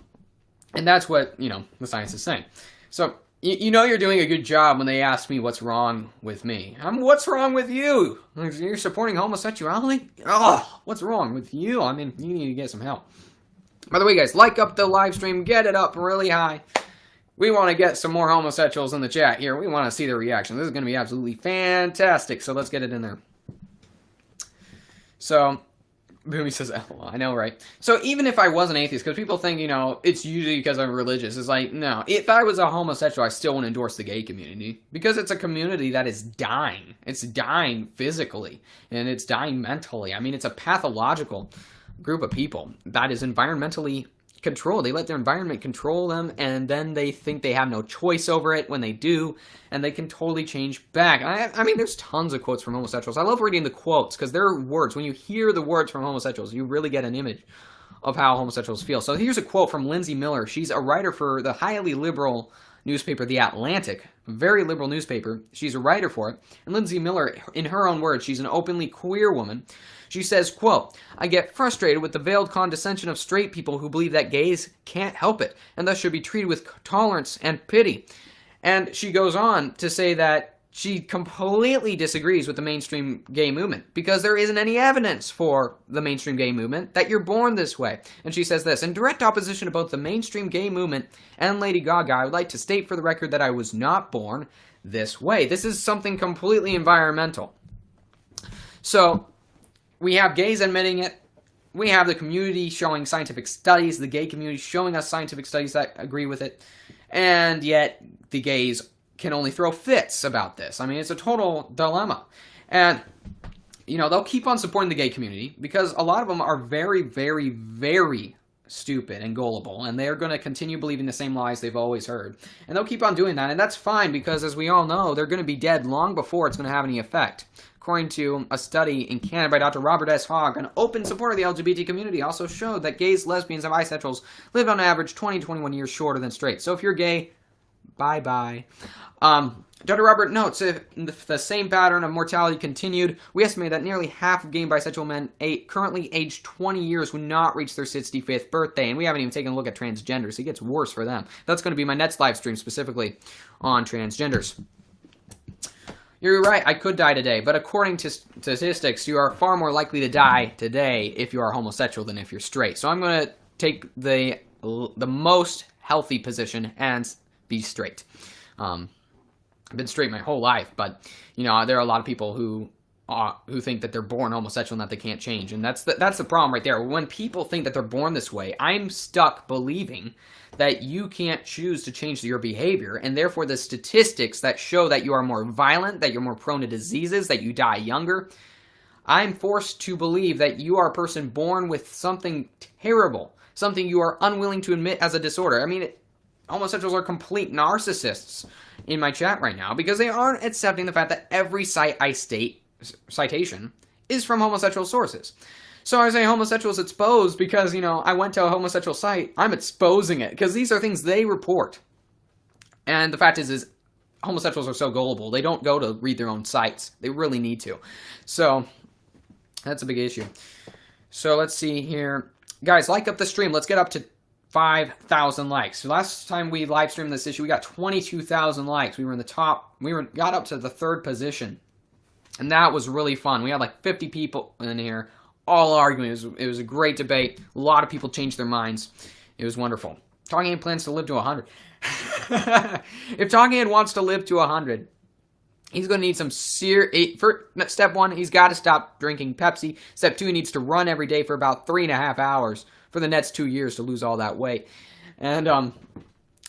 and that's what, the science is saying. So, you're doing a good job when they ask me what's wrong with me. What's wrong with you? You're supporting homosexuality? Oh, what's wrong with you? I mean, you need to get some help. By the way, guys, like up the live stream. Get it up really high. We want to get some more homosexuals in the chat here. We want to see their reaction. This is going to be absolutely fantastic. So let's get it in there. So, Boomy says, "LOL." I know, right? So even if I was an atheist, because people think, it's usually because I'm religious. It's like, no. If I was a homosexual, I still wouldn't endorse the gay community. Because it's a community that is dying. It's dying physically. And it's dying mentally. I mean, it's a pathological group of people that is environmentally control. They let their environment control them, and then they think they have no choice over it when they do, and they can totally change back. I mean, there's tons of quotes from homosexuals. I love reading the quotes, because they're words. When you hear the words from homosexuals, you really get an image of how homosexuals feel. So here's a quote from Lindsay Miller. She's a writer for the highly liberal newspaper, The Atlantic, a very liberal newspaper. She's a writer for it. And Lindsay Miller, in her own words, she's an openly queer woman. She says, quote, "I get frustrated with the veiled condescension of straight people who believe that gays can't help it, and thus should be treated with tolerance and pity." And she goes on to say that she completely disagrees with the mainstream gay movement, because there isn't any evidence for the mainstream gay movement that you're born this way. And she says this, "In direct opposition to both the mainstream gay movement and Lady Gaga, I would like to state for the record that I was not born this way." This is something completely environmental. So, we have gays admitting it. We have the community showing scientific studies, the gay community showing us scientific studies that agree with it. And yet, the gays can only throw fits about this. I mean, it's a total dilemma. And, you know, they'll keep on supporting the gay community because a lot of them are very, very, very stupid and gullible, and they're going to continue believing the same lies they've always heard. And they'll keep on doing that, and that's fine because, as we all know, they're going to be dead long before it's going to have any effect. According to a study in Canada by Dr. Robert S. Hogg, an open supporter of the LGBT community also showed that gays, lesbians, and bisexuals live on average 20 to 21 years shorter than straight. So if you're gay, bye-bye. Dr. Robert notes, if the same pattern of mortality continued, we estimate that nearly half of gay and bisexual men currently aged 20 years would not reach their 65th birthday. And we haven't even taken a look at transgenders. It gets worse for them. That's going to be my next live stream specifically on transgenders. You're right, I could die today, but according to statistics, you are far more likely to die today if you are homosexual than if you're straight. So I'm going to take the most healthy position and be straight. I've been straight my whole life, but, you know, there are a lot of people who think that they're born homosexual and that they can't change, and that's the problem right there. When people think that they're born this way, I'm stuck believing that you can't choose to change your behavior, and therefore the statistics that show that you are more violent, that you're more prone to diseases, that you die younger, I'm forced to believe that you are a person born with something terrible, something you are unwilling to admit as a disorder. I mean, homosexuals are complete narcissists in my chat right now because they aren't accepting the fact that every site I citation is from homosexual sources. So I say homosexuals exposed because, you know, I went to a homosexual site. I'm exposing it because these are things they report. And the fact is homosexuals are so gullible. They don't go to read their own sites. They really need to. So that's a big issue. So let's see here. Guys, like up the stream. Let's get up to 5,000 likes. So last time we live streamed this issue, we got 22,000 likes. We were in the top. Got up to the 3rd position. And that was really fun. We had like 50 people in here all arguing. It was a great debate. A lot of people changed their minds. It was wonderful. Talking Head plans to live to 100. If Talking Head wants to live to 100, he's going to need some step 1, he's got to stop drinking Pepsi. Step 2, he needs to run every day for about 3.5 hours for the next 2 years to lose all that weight. And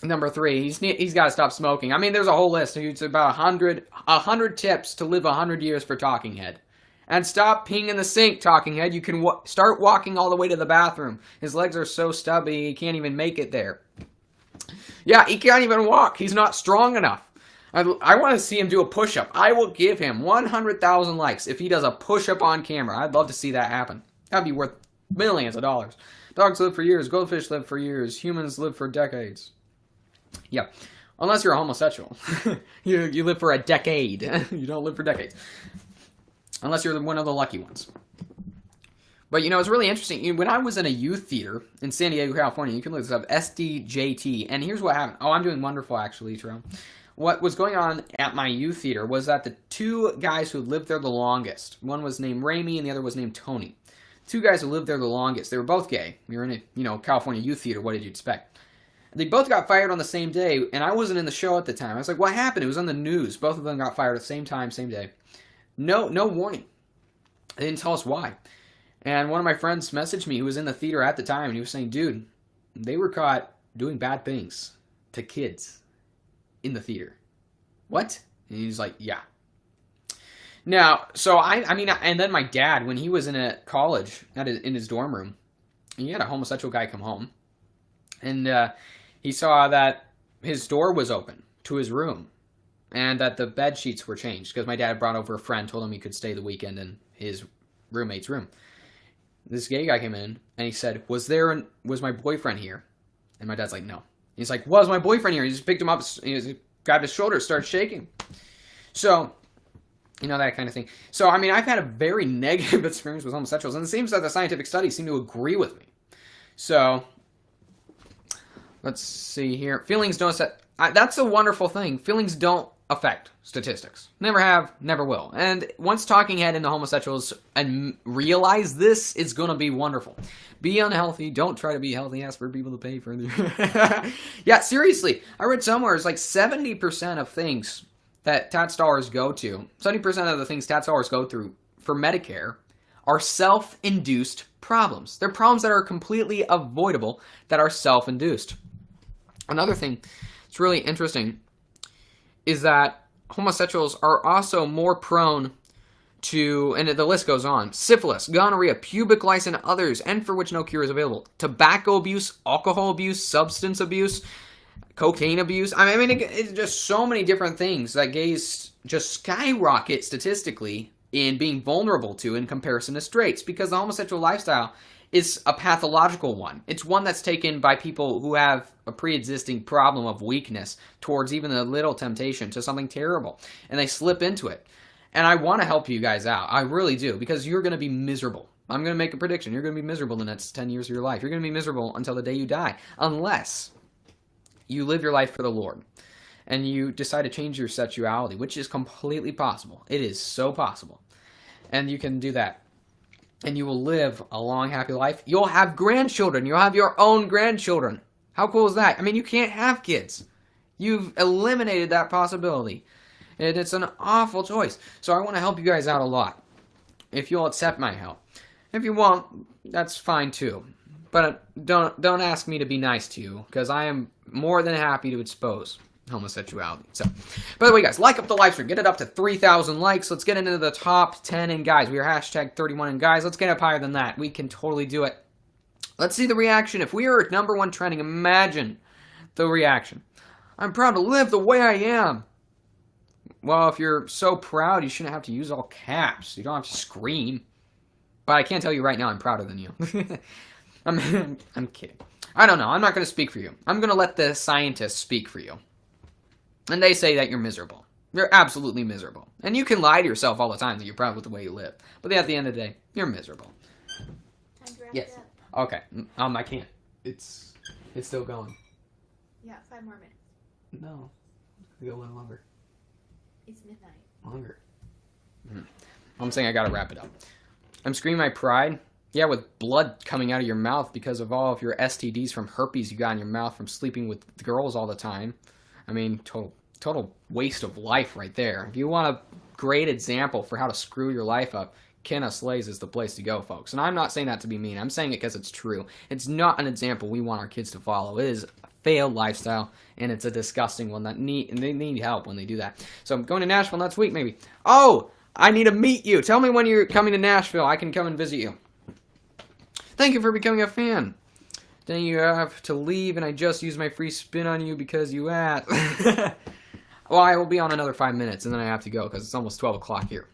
number 3, he's got to stop smoking. I mean, there's a whole list. It's about 100 tips to live 100 years for Talking Head. And stop peeing in the sink, Talking Head. You can start walking all the way to the bathroom. His legs are so stubby, he can't even make it there. Yeah, he can't even walk. He's not strong enough. I want to see him do a push-up. I will give him 100,000 likes if he does a push-up on camera. I'd love to see that happen. That'd be worth millions of dollars. Dogs live for years. Goldfish live for years. Humans live for decades. Yeah. Unless you're a homosexual. you live for a decade. You don't live for decades. Unless you're one of the lucky ones. But, you know, it's really interesting. When I was in a youth theater in San Diego, California, you can look this up, SDJT, and here's what happened. Oh, I'm doing wonderful, actually, Terrell. What was going on at my youth theater was that the 2 guys who lived there the longest, one was named Ramey and the other was named Tony. 2 guys who lived there the longest, they were both gay. We were in a, California youth theater, what did you expect? They both got fired on the same day, and I wasn't in the show at the time. I was like, what happened? It was on the news. Both of them got fired at the same time, same day. No warning. They didn't tell us why. And one of my friends messaged me who was in the theater at the time, and he was saying, dude, they were caught doing bad things to kids in the theater. What? And he's like, yeah. Now, so I mean, and then my dad, when he was in a college, in his dorm room, he had a homosexual guy come home, and he saw that his door was open to his room, and that the bed sheets were changed, because my dad brought over a friend, told him he could stay the weekend in his roommate's room. This gay guy came in, and he said, was my boyfriend here? And my dad's like, no. He's like, was my boyfriend here? He just picked him up, he grabbed his shoulder, started shaking. So, that kind of thing. So, I mean, I've had a very negative experience with homosexuals, and it seems that the scientific studies seem to agree with me. So, let's see here. Feelings don't... That's a wonderful thing. Feelings don't affect statistics. Never have, never will. And once Talking Head into homosexuals and realize this, it's going to be wonderful. Be unhealthy. Don't try to be healthy. Ask for people to pay for it. Yeah, seriously. I read somewhere it's like 70% of things that tax dollars go to, 70% of the things tax dollars go through for Medicare are self-induced problems. They're problems that are completely avoidable that are self-induced. Another thing, it's really interesting, is that homosexuals are also more prone to, and the list goes on, syphilis, gonorrhea, pubic lice, and others, and for which no cure is available. Tobacco abuse, alcohol abuse, substance abuse, cocaine abuse. I mean, it's just so many different things that gays just skyrocket statistically in being vulnerable to in comparison to straights, because the homosexual lifestyle is a pathological one. It's one that's taken by people who have a pre-existing problem of weakness towards even a little temptation to something terrible, and they slip into it. And I want to help you guys out. I really do, because you're going to be miserable. I'm going to make a prediction. You're going to be miserable the next 10 years of your life. You're going to be miserable until the day you die, unless you live your life for the Lord and you decide to change your sexuality, which is completely possible. It is so possible. And you can do that. And you will live a long, happy life. You'll have grandchildren. You'll have your own grandchildren. How cool is that? I mean, you can't have kids. You've eliminated that possibility. And it's an awful choice. So I want to help you guys out a lot, if you'll accept my help. If you won't, that's fine too. But don't ask me to be nice to you, because I am more than happy to expose homosexuality. So, by the way, guys, like up the live stream. Get it up to 3,000 likes. Let's get into the top 10 in guys. We are hashtag 31 in guys. Let's get up higher than that. We can totally do it. Let's see the reaction. If we are at #1 trending, imagine the reaction. I'm proud to live the way I am. Well, if you're so proud, you shouldn't have to use all caps. You don't have to scream. But I can't tell you right now I'm prouder than you. I'm kidding. I don't know. I'm not going to speak for you. I'm going to let the scientists speak for you. And they say that you're miserable. You're absolutely miserable. And you can lie to yourself all the time that you're proud with the way you live. But at the end of the day, you're miserable. Time to wrap Yes. it up. Okay. I can't. It's still going. Yeah, 5 more minutes. No. Go a little longer. It's midnight. Longer. I'm saying I gotta wrap it up. I'm screaming my pride. Yeah, with blood coming out of your mouth because of all of your STDs from herpes you got in your mouth from sleeping with girls all the time. I mean, total waste of life right there. If you want a great example for how to screw your life up, Kenna Slays is the place to go, folks. And I'm not saying that to be mean. I'm saying it because it's true. It's not an example we want our kids to follow. It is a failed lifestyle, and it's a disgusting one that they need help when they do that. So I'm going to Nashville next week, maybe. Oh, I need to meet you. Tell me when you're coming to Nashville. I can come and visit you. Thank you for becoming a fan. Then you have to leave, and I just used my free spin on you because you asked. Well, I will be on another 5 minutes, and then I have to go because it's almost 12 o'clock here.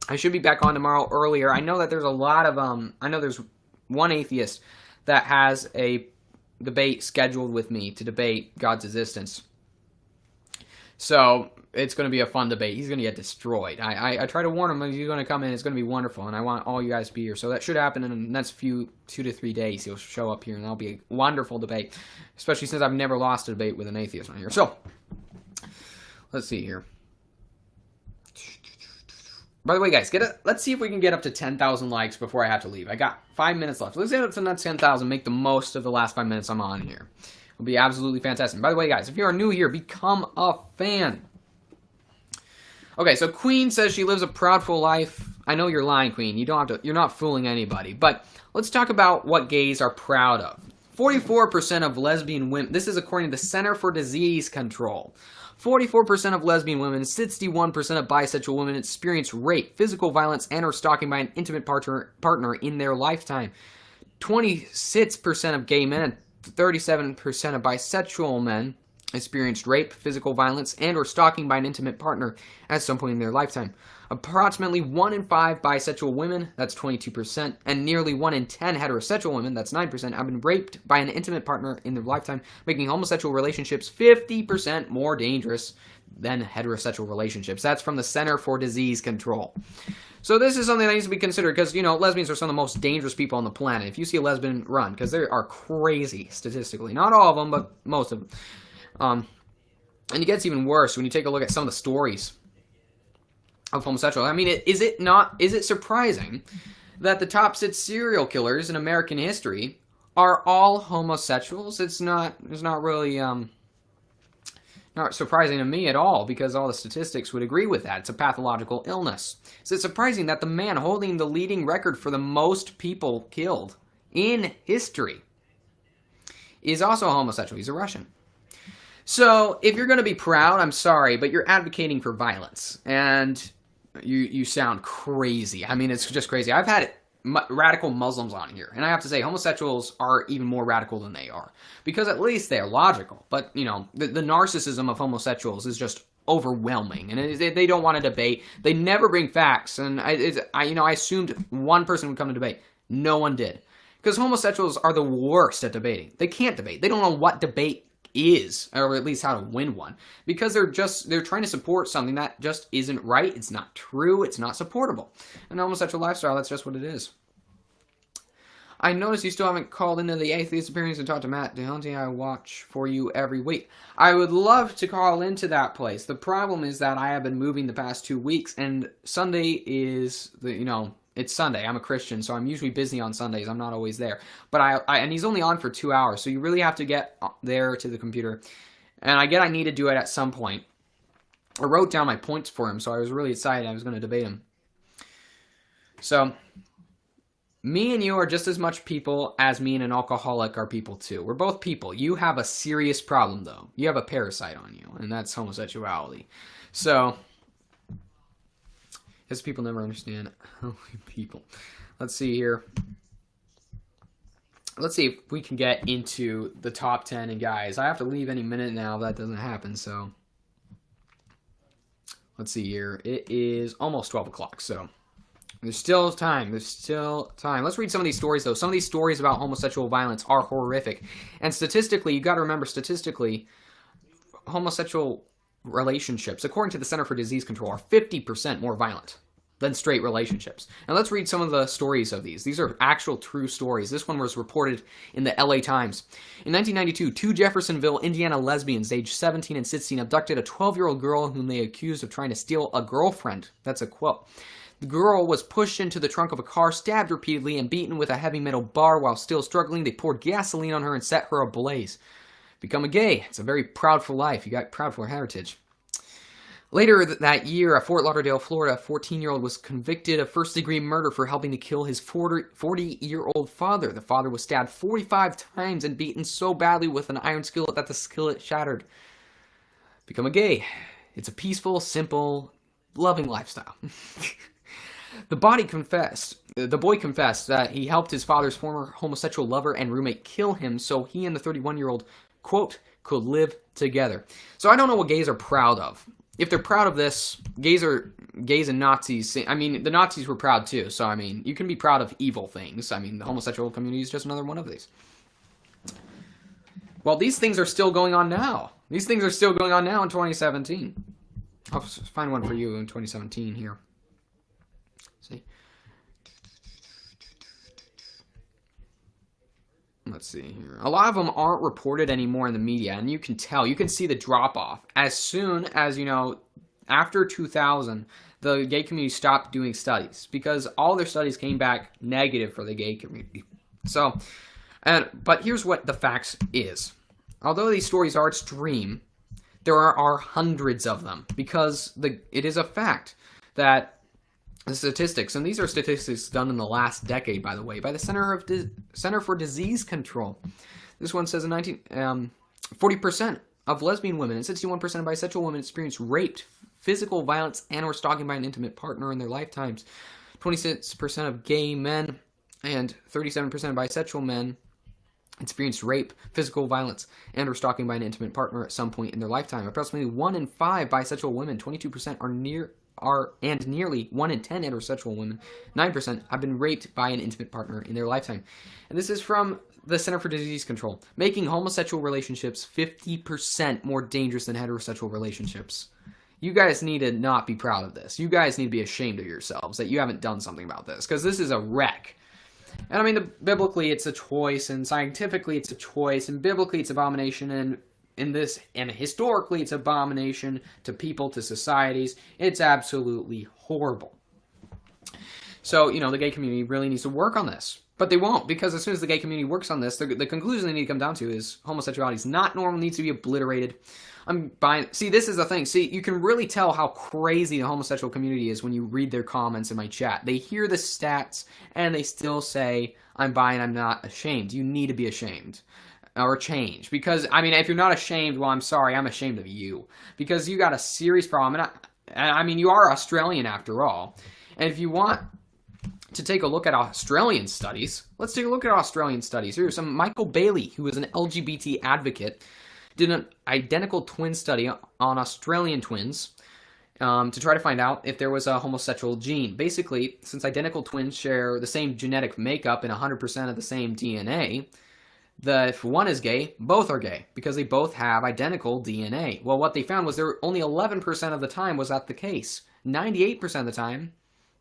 I should be back on tomorrow earlier. I know that there's a lot of, I know there's one atheist that has a debate scheduled with me to debate God's existence. So, it's going to be a fun debate. He's going to get destroyed. I try to warn him, he's going to come in, it's going to be wonderful, and I want all you guys to be here. So that should happen in the next 2 to 3 days. He'll show up here, and that'll be a wonderful debate, especially since I've never lost a debate with an atheist on here. So, let's see here. By the way, guys, let's see if we can get up to 10,000 likes before I have to leave. I got 5 minutes left. Let's get up to that 10,000, make the most of the last 5 minutes I'm on here. It'll be absolutely fantastic. By the way, guys, if you are new here, become a fan. Okay, so Queen says she lives a proudful life. I know you're lying, Queen. You're not fooling anybody. But let's talk about what gays are proud of. 44% of lesbian women, this is according to the Center for Disease Control. 44% of lesbian women, 61% of bisexual women experience rape, physical violence, and or stalking by an intimate partner in their lifetime. 26% of gay men and 37% of bisexual men experienced rape, physical violence, and or stalking by an intimate partner at some point in their lifetime. Approximately 1 in 5 bisexual women, that's 22%, and nearly 1 in 10 heterosexual women, that's 9%, have been raped by an intimate partner in their lifetime, making homosexual relationships 50% more dangerous than heterosexual relationships. That's from the Center for Disease Control. So this is something that needs to be considered because, you know, lesbians are some of the most dangerous people on the planet. If you see a lesbian, run, because they are crazy statistically. Not all of them, but most of them. And it gets even worse when you take a look at some of the stories of homosexuals. I mean, is it surprising that the top 6 serial killers in American history are all homosexuals? It's not really not surprising to me at all, because all the statistics would agree with that. It's a pathological illness. Is it surprising that the man holding the leading record for the most people killed in history is also a homosexual? He's a Russian. So, if you're going to be proud, I'm sorry, but you're advocating for violence. And you sound crazy. I mean, it's just crazy. I've had radical Muslims on here, and I have to say, homosexuals are even more radical than they are. Because at least they're logical. But, you know, the narcissism of homosexuals is just overwhelming. And they don't want to debate. They never bring facts. And I assumed one person would come to debate. No one did. Because homosexuals are the worst at debating. They can't debate. They don't know what debate is, or at least how to win one, because they're trying to support something that just isn't right. It's not true. It's not supportable. An homosexual lifestyle, that's just what it is. I notice you still haven't called into the Atheist Appearance and talked to Matt DeHunty. I watch for you every week. I would love to call into that place. The problem is that I have been moving the past 2 weeks, and Sunday is it's Sunday. I'm a Christian, so I'm usually busy on Sundays. I'm not always there. But and he's only on for 2 hours, so you really have to get there to the computer. And I need to do it at some point. I wrote down my points for him, so I was really excited. I was going to debate him. So, me and you are just as much people as me and an alcoholic are people too. We're both people. You have a serious problem, though. You have a parasite on you, and that's homosexuality. So, because people never understand people. Let's see here. Let's see if we can get into the top 10. And guys, I have to leave any minute now if that doesn't happen. So let's see here. It is almost 12 o'clock. So there's still time. Let's read some of these stories, though. Some of these stories about homosexual violence are horrific. And statistically, you got to remember, homosexual relationships, according to the Center for Disease Control, are 50% more violent than straight relationships. Now let's read some of the stories of these. These are actual true stories. This one was reported in the LA Times. In 1992, 2 Jeffersonville, Indiana lesbians aged 17 and 16 abducted a 12-year-old girl whom they accused of trying to steal a girlfriend. That's a quote. The girl was pushed into the trunk of a car, stabbed repeatedly, and beaten with a heavy metal bar. While still struggling, they poured gasoline on her and set her ablaze. Become a gay. It's a very proudful life. You got proud for heritage. Later that year, at Fort Lauderdale, Florida, a 14-year-old was convicted of first-degree murder for helping to kill his 40-year-old father. The father was stabbed 45 times and beaten so badly with an iron skillet that the skillet shattered. Become a gay. It's a peaceful, simple, loving lifestyle. The boy confessed that he helped his father's former homosexual lover and roommate kill him so he and the 31-year-old, quote, could live together. So I don't know what gays are proud of. If they're proud of this, gays and Nazis, I mean, the Nazis were proud too. So, I mean, you can be proud of evil things. I mean, the homosexual community is just another one of these. Well, these things are still going on now. These things are still going on now in 2017. I'll find one for you in 2017 here. See? Let's see here. A lot of them aren't reported anymore in the media, and you can tell. You can see the drop-off. As soon as, after 2000, the gay community stopped doing studies because all their studies came back negative for the gay community. So, but here's what the facts is. Although these stories are extreme, there are hundreds of them because it is a fact that the statistics, and these are statistics done in the last decade, by the way, by the Center for Disease Control. This one says 40% of lesbian women and 61% of bisexual women experience raped, physical violence, and/or stalking by an intimate partner in their lifetimes. 26% of gay men and 37% of bisexual men experienced rape, physical violence, and/or stalking by an intimate partner at some point in their lifetime. Approximately 1 in 5 bisexual women, 22% and nearly 1 in 10 heterosexual women, 9%, have been raped by an intimate partner in their lifetime. And this is from the Center for Disease Control, making homosexual relationships 50% more dangerous than heterosexual relationships. You guys need to not be proud of this. You guys need to be ashamed of yourselves that you haven't done something about this, because this is a wreck. And I mean, biblically it's a choice, and scientifically it's a choice, and biblically it's abomination, and historically it's abomination to people, to societies. It's absolutely horrible. So, the gay community really needs to work on this. But they won't, because as soon as the gay community works on this, the conclusion they need to come down to is homosexuality is not normal, needs to be obliterated. See, this is the thing. See, you can really tell how crazy the homosexual community is when you read their comments in my chat. They hear the stats, and they still say, I'm bi and I'm not ashamed. You need to be ashamed. or change. Because, I mean, if you're not ashamed, well, I'm sorry, I'm ashamed of you. Because you got a serious problem. And I mean, you are Australian after all. And if you want to take a look at Australian studies, let's take a look at Australian studies. Here's some Michael Bailey, who is an LGBT advocate, did an identical twin study on Australian twins to try to find out if there was a homosexual gene. Basically, since identical twins share the same genetic makeup and 100% of the same DNA, if one is gay, both are gay, because they both have identical DNA. Well, what they found was there only 11% of the time was that the case. 98% of the time,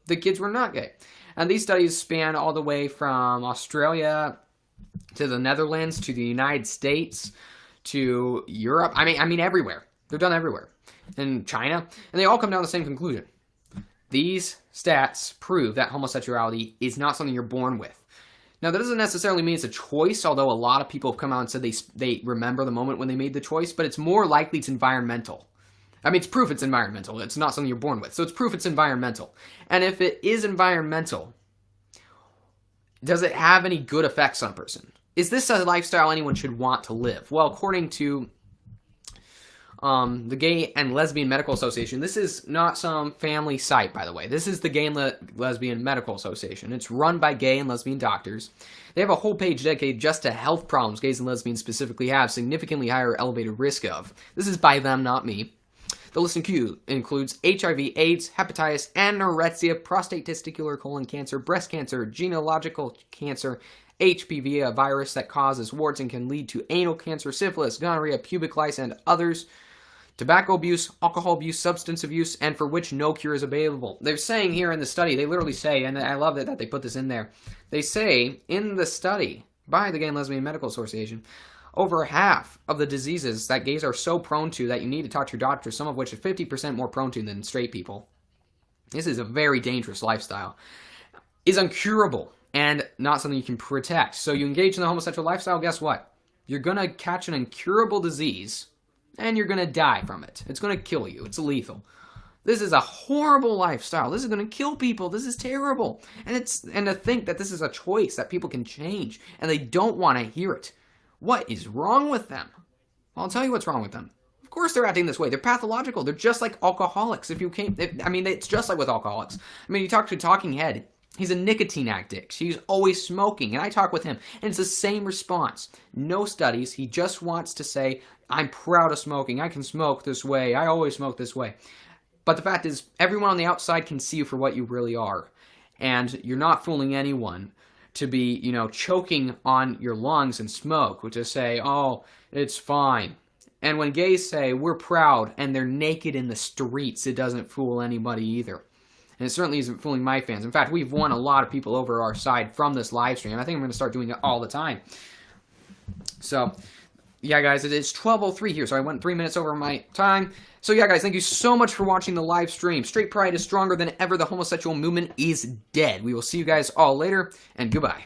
the kids were not gay. And these studies span all the way from Australia to the Netherlands to the United States to Europe. I mean everywhere. They're done everywhere. In China. And they all come down to the same conclusion. These stats prove that homosexuality is not something you're born with. Now, that doesn't necessarily mean it's a choice, although a lot of people have come out and said they remember the moment when they made the choice, but it's more likely it's environmental. I mean, it's proof it's environmental. It's not something you're born with. So it's proof it's environmental. And if it is environmental, does it have any good effects on a person? Is this a lifestyle anyone should want to live? Well, according to the Gay and Lesbian Medical Association, this is not some family site, by the way. This is the Gay and Lesbian Medical Association. It's run by gay and lesbian doctors. They have a whole page dedicated just to health problems gays and lesbians specifically have significantly higher elevated risk of. This is by them, not me. The list includes HIV, AIDS, hepatitis, anorexia, prostate, testicular, colon cancer, breast cancer, gynecological cancer, HPV, a virus that causes warts and can lead to anal cancer, syphilis, gonorrhea, pubic lice, and others, tobacco abuse, alcohol abuse, substance abuse, and for which no cure is available. They're saying here in the study, they literally say, and I love that they put this in there, they say in the study by the Gay and Lesbian Medical Association, over half of the diseases that gays are so prone to that you need to talk to your doctor, some of which are 50% more prone to than straight people. This is a very dangerous lifestyle. Is incurable and not something you can protect. So you engage in the homosexual lifestyle, guess what? You're going to catch an incurable disease and you're going to die from it. It's going to kill you. It's lethal. This is a horrible lifestyle. This is going to kill people. This is terrible. And to think that this is a choice that people can change and they don't want to hear it. What is wrong with them? Well, I'll tell you what's wrong with them. Of course they're acting this way. They're pathological. They're just like alcoholics. It's just like with alcoholics. I mean, you talk to Talking Head. He's a nicotine addict. He's always smoking. And I talk with him. And it's the same response. No studies. He just wants to say, I'm proud of smoking. I can smoke this way. I always smoke this way. But the fact is, everyone on the outside can see you for what you really are. And you're not fooling anyone to be, choking on your lungs and smoke, which is say, oh, it's fine. And when gays say, we're proud, and they're naked in the streets, it doesn't fool anybody either. And it certainly isn't fooling my fans. In fact, we've won a lot of people over our side from this live stream. I think I'm going to start doing it all the time. So, yeah, guys, it is 12:03 here, so I went 3 minutes over my time. So, yeah, guys, thank you so much for watching the live stream. Straight pride is stronger than ever. The homosexual movement is dead. We will see you guys all later, and goodbye.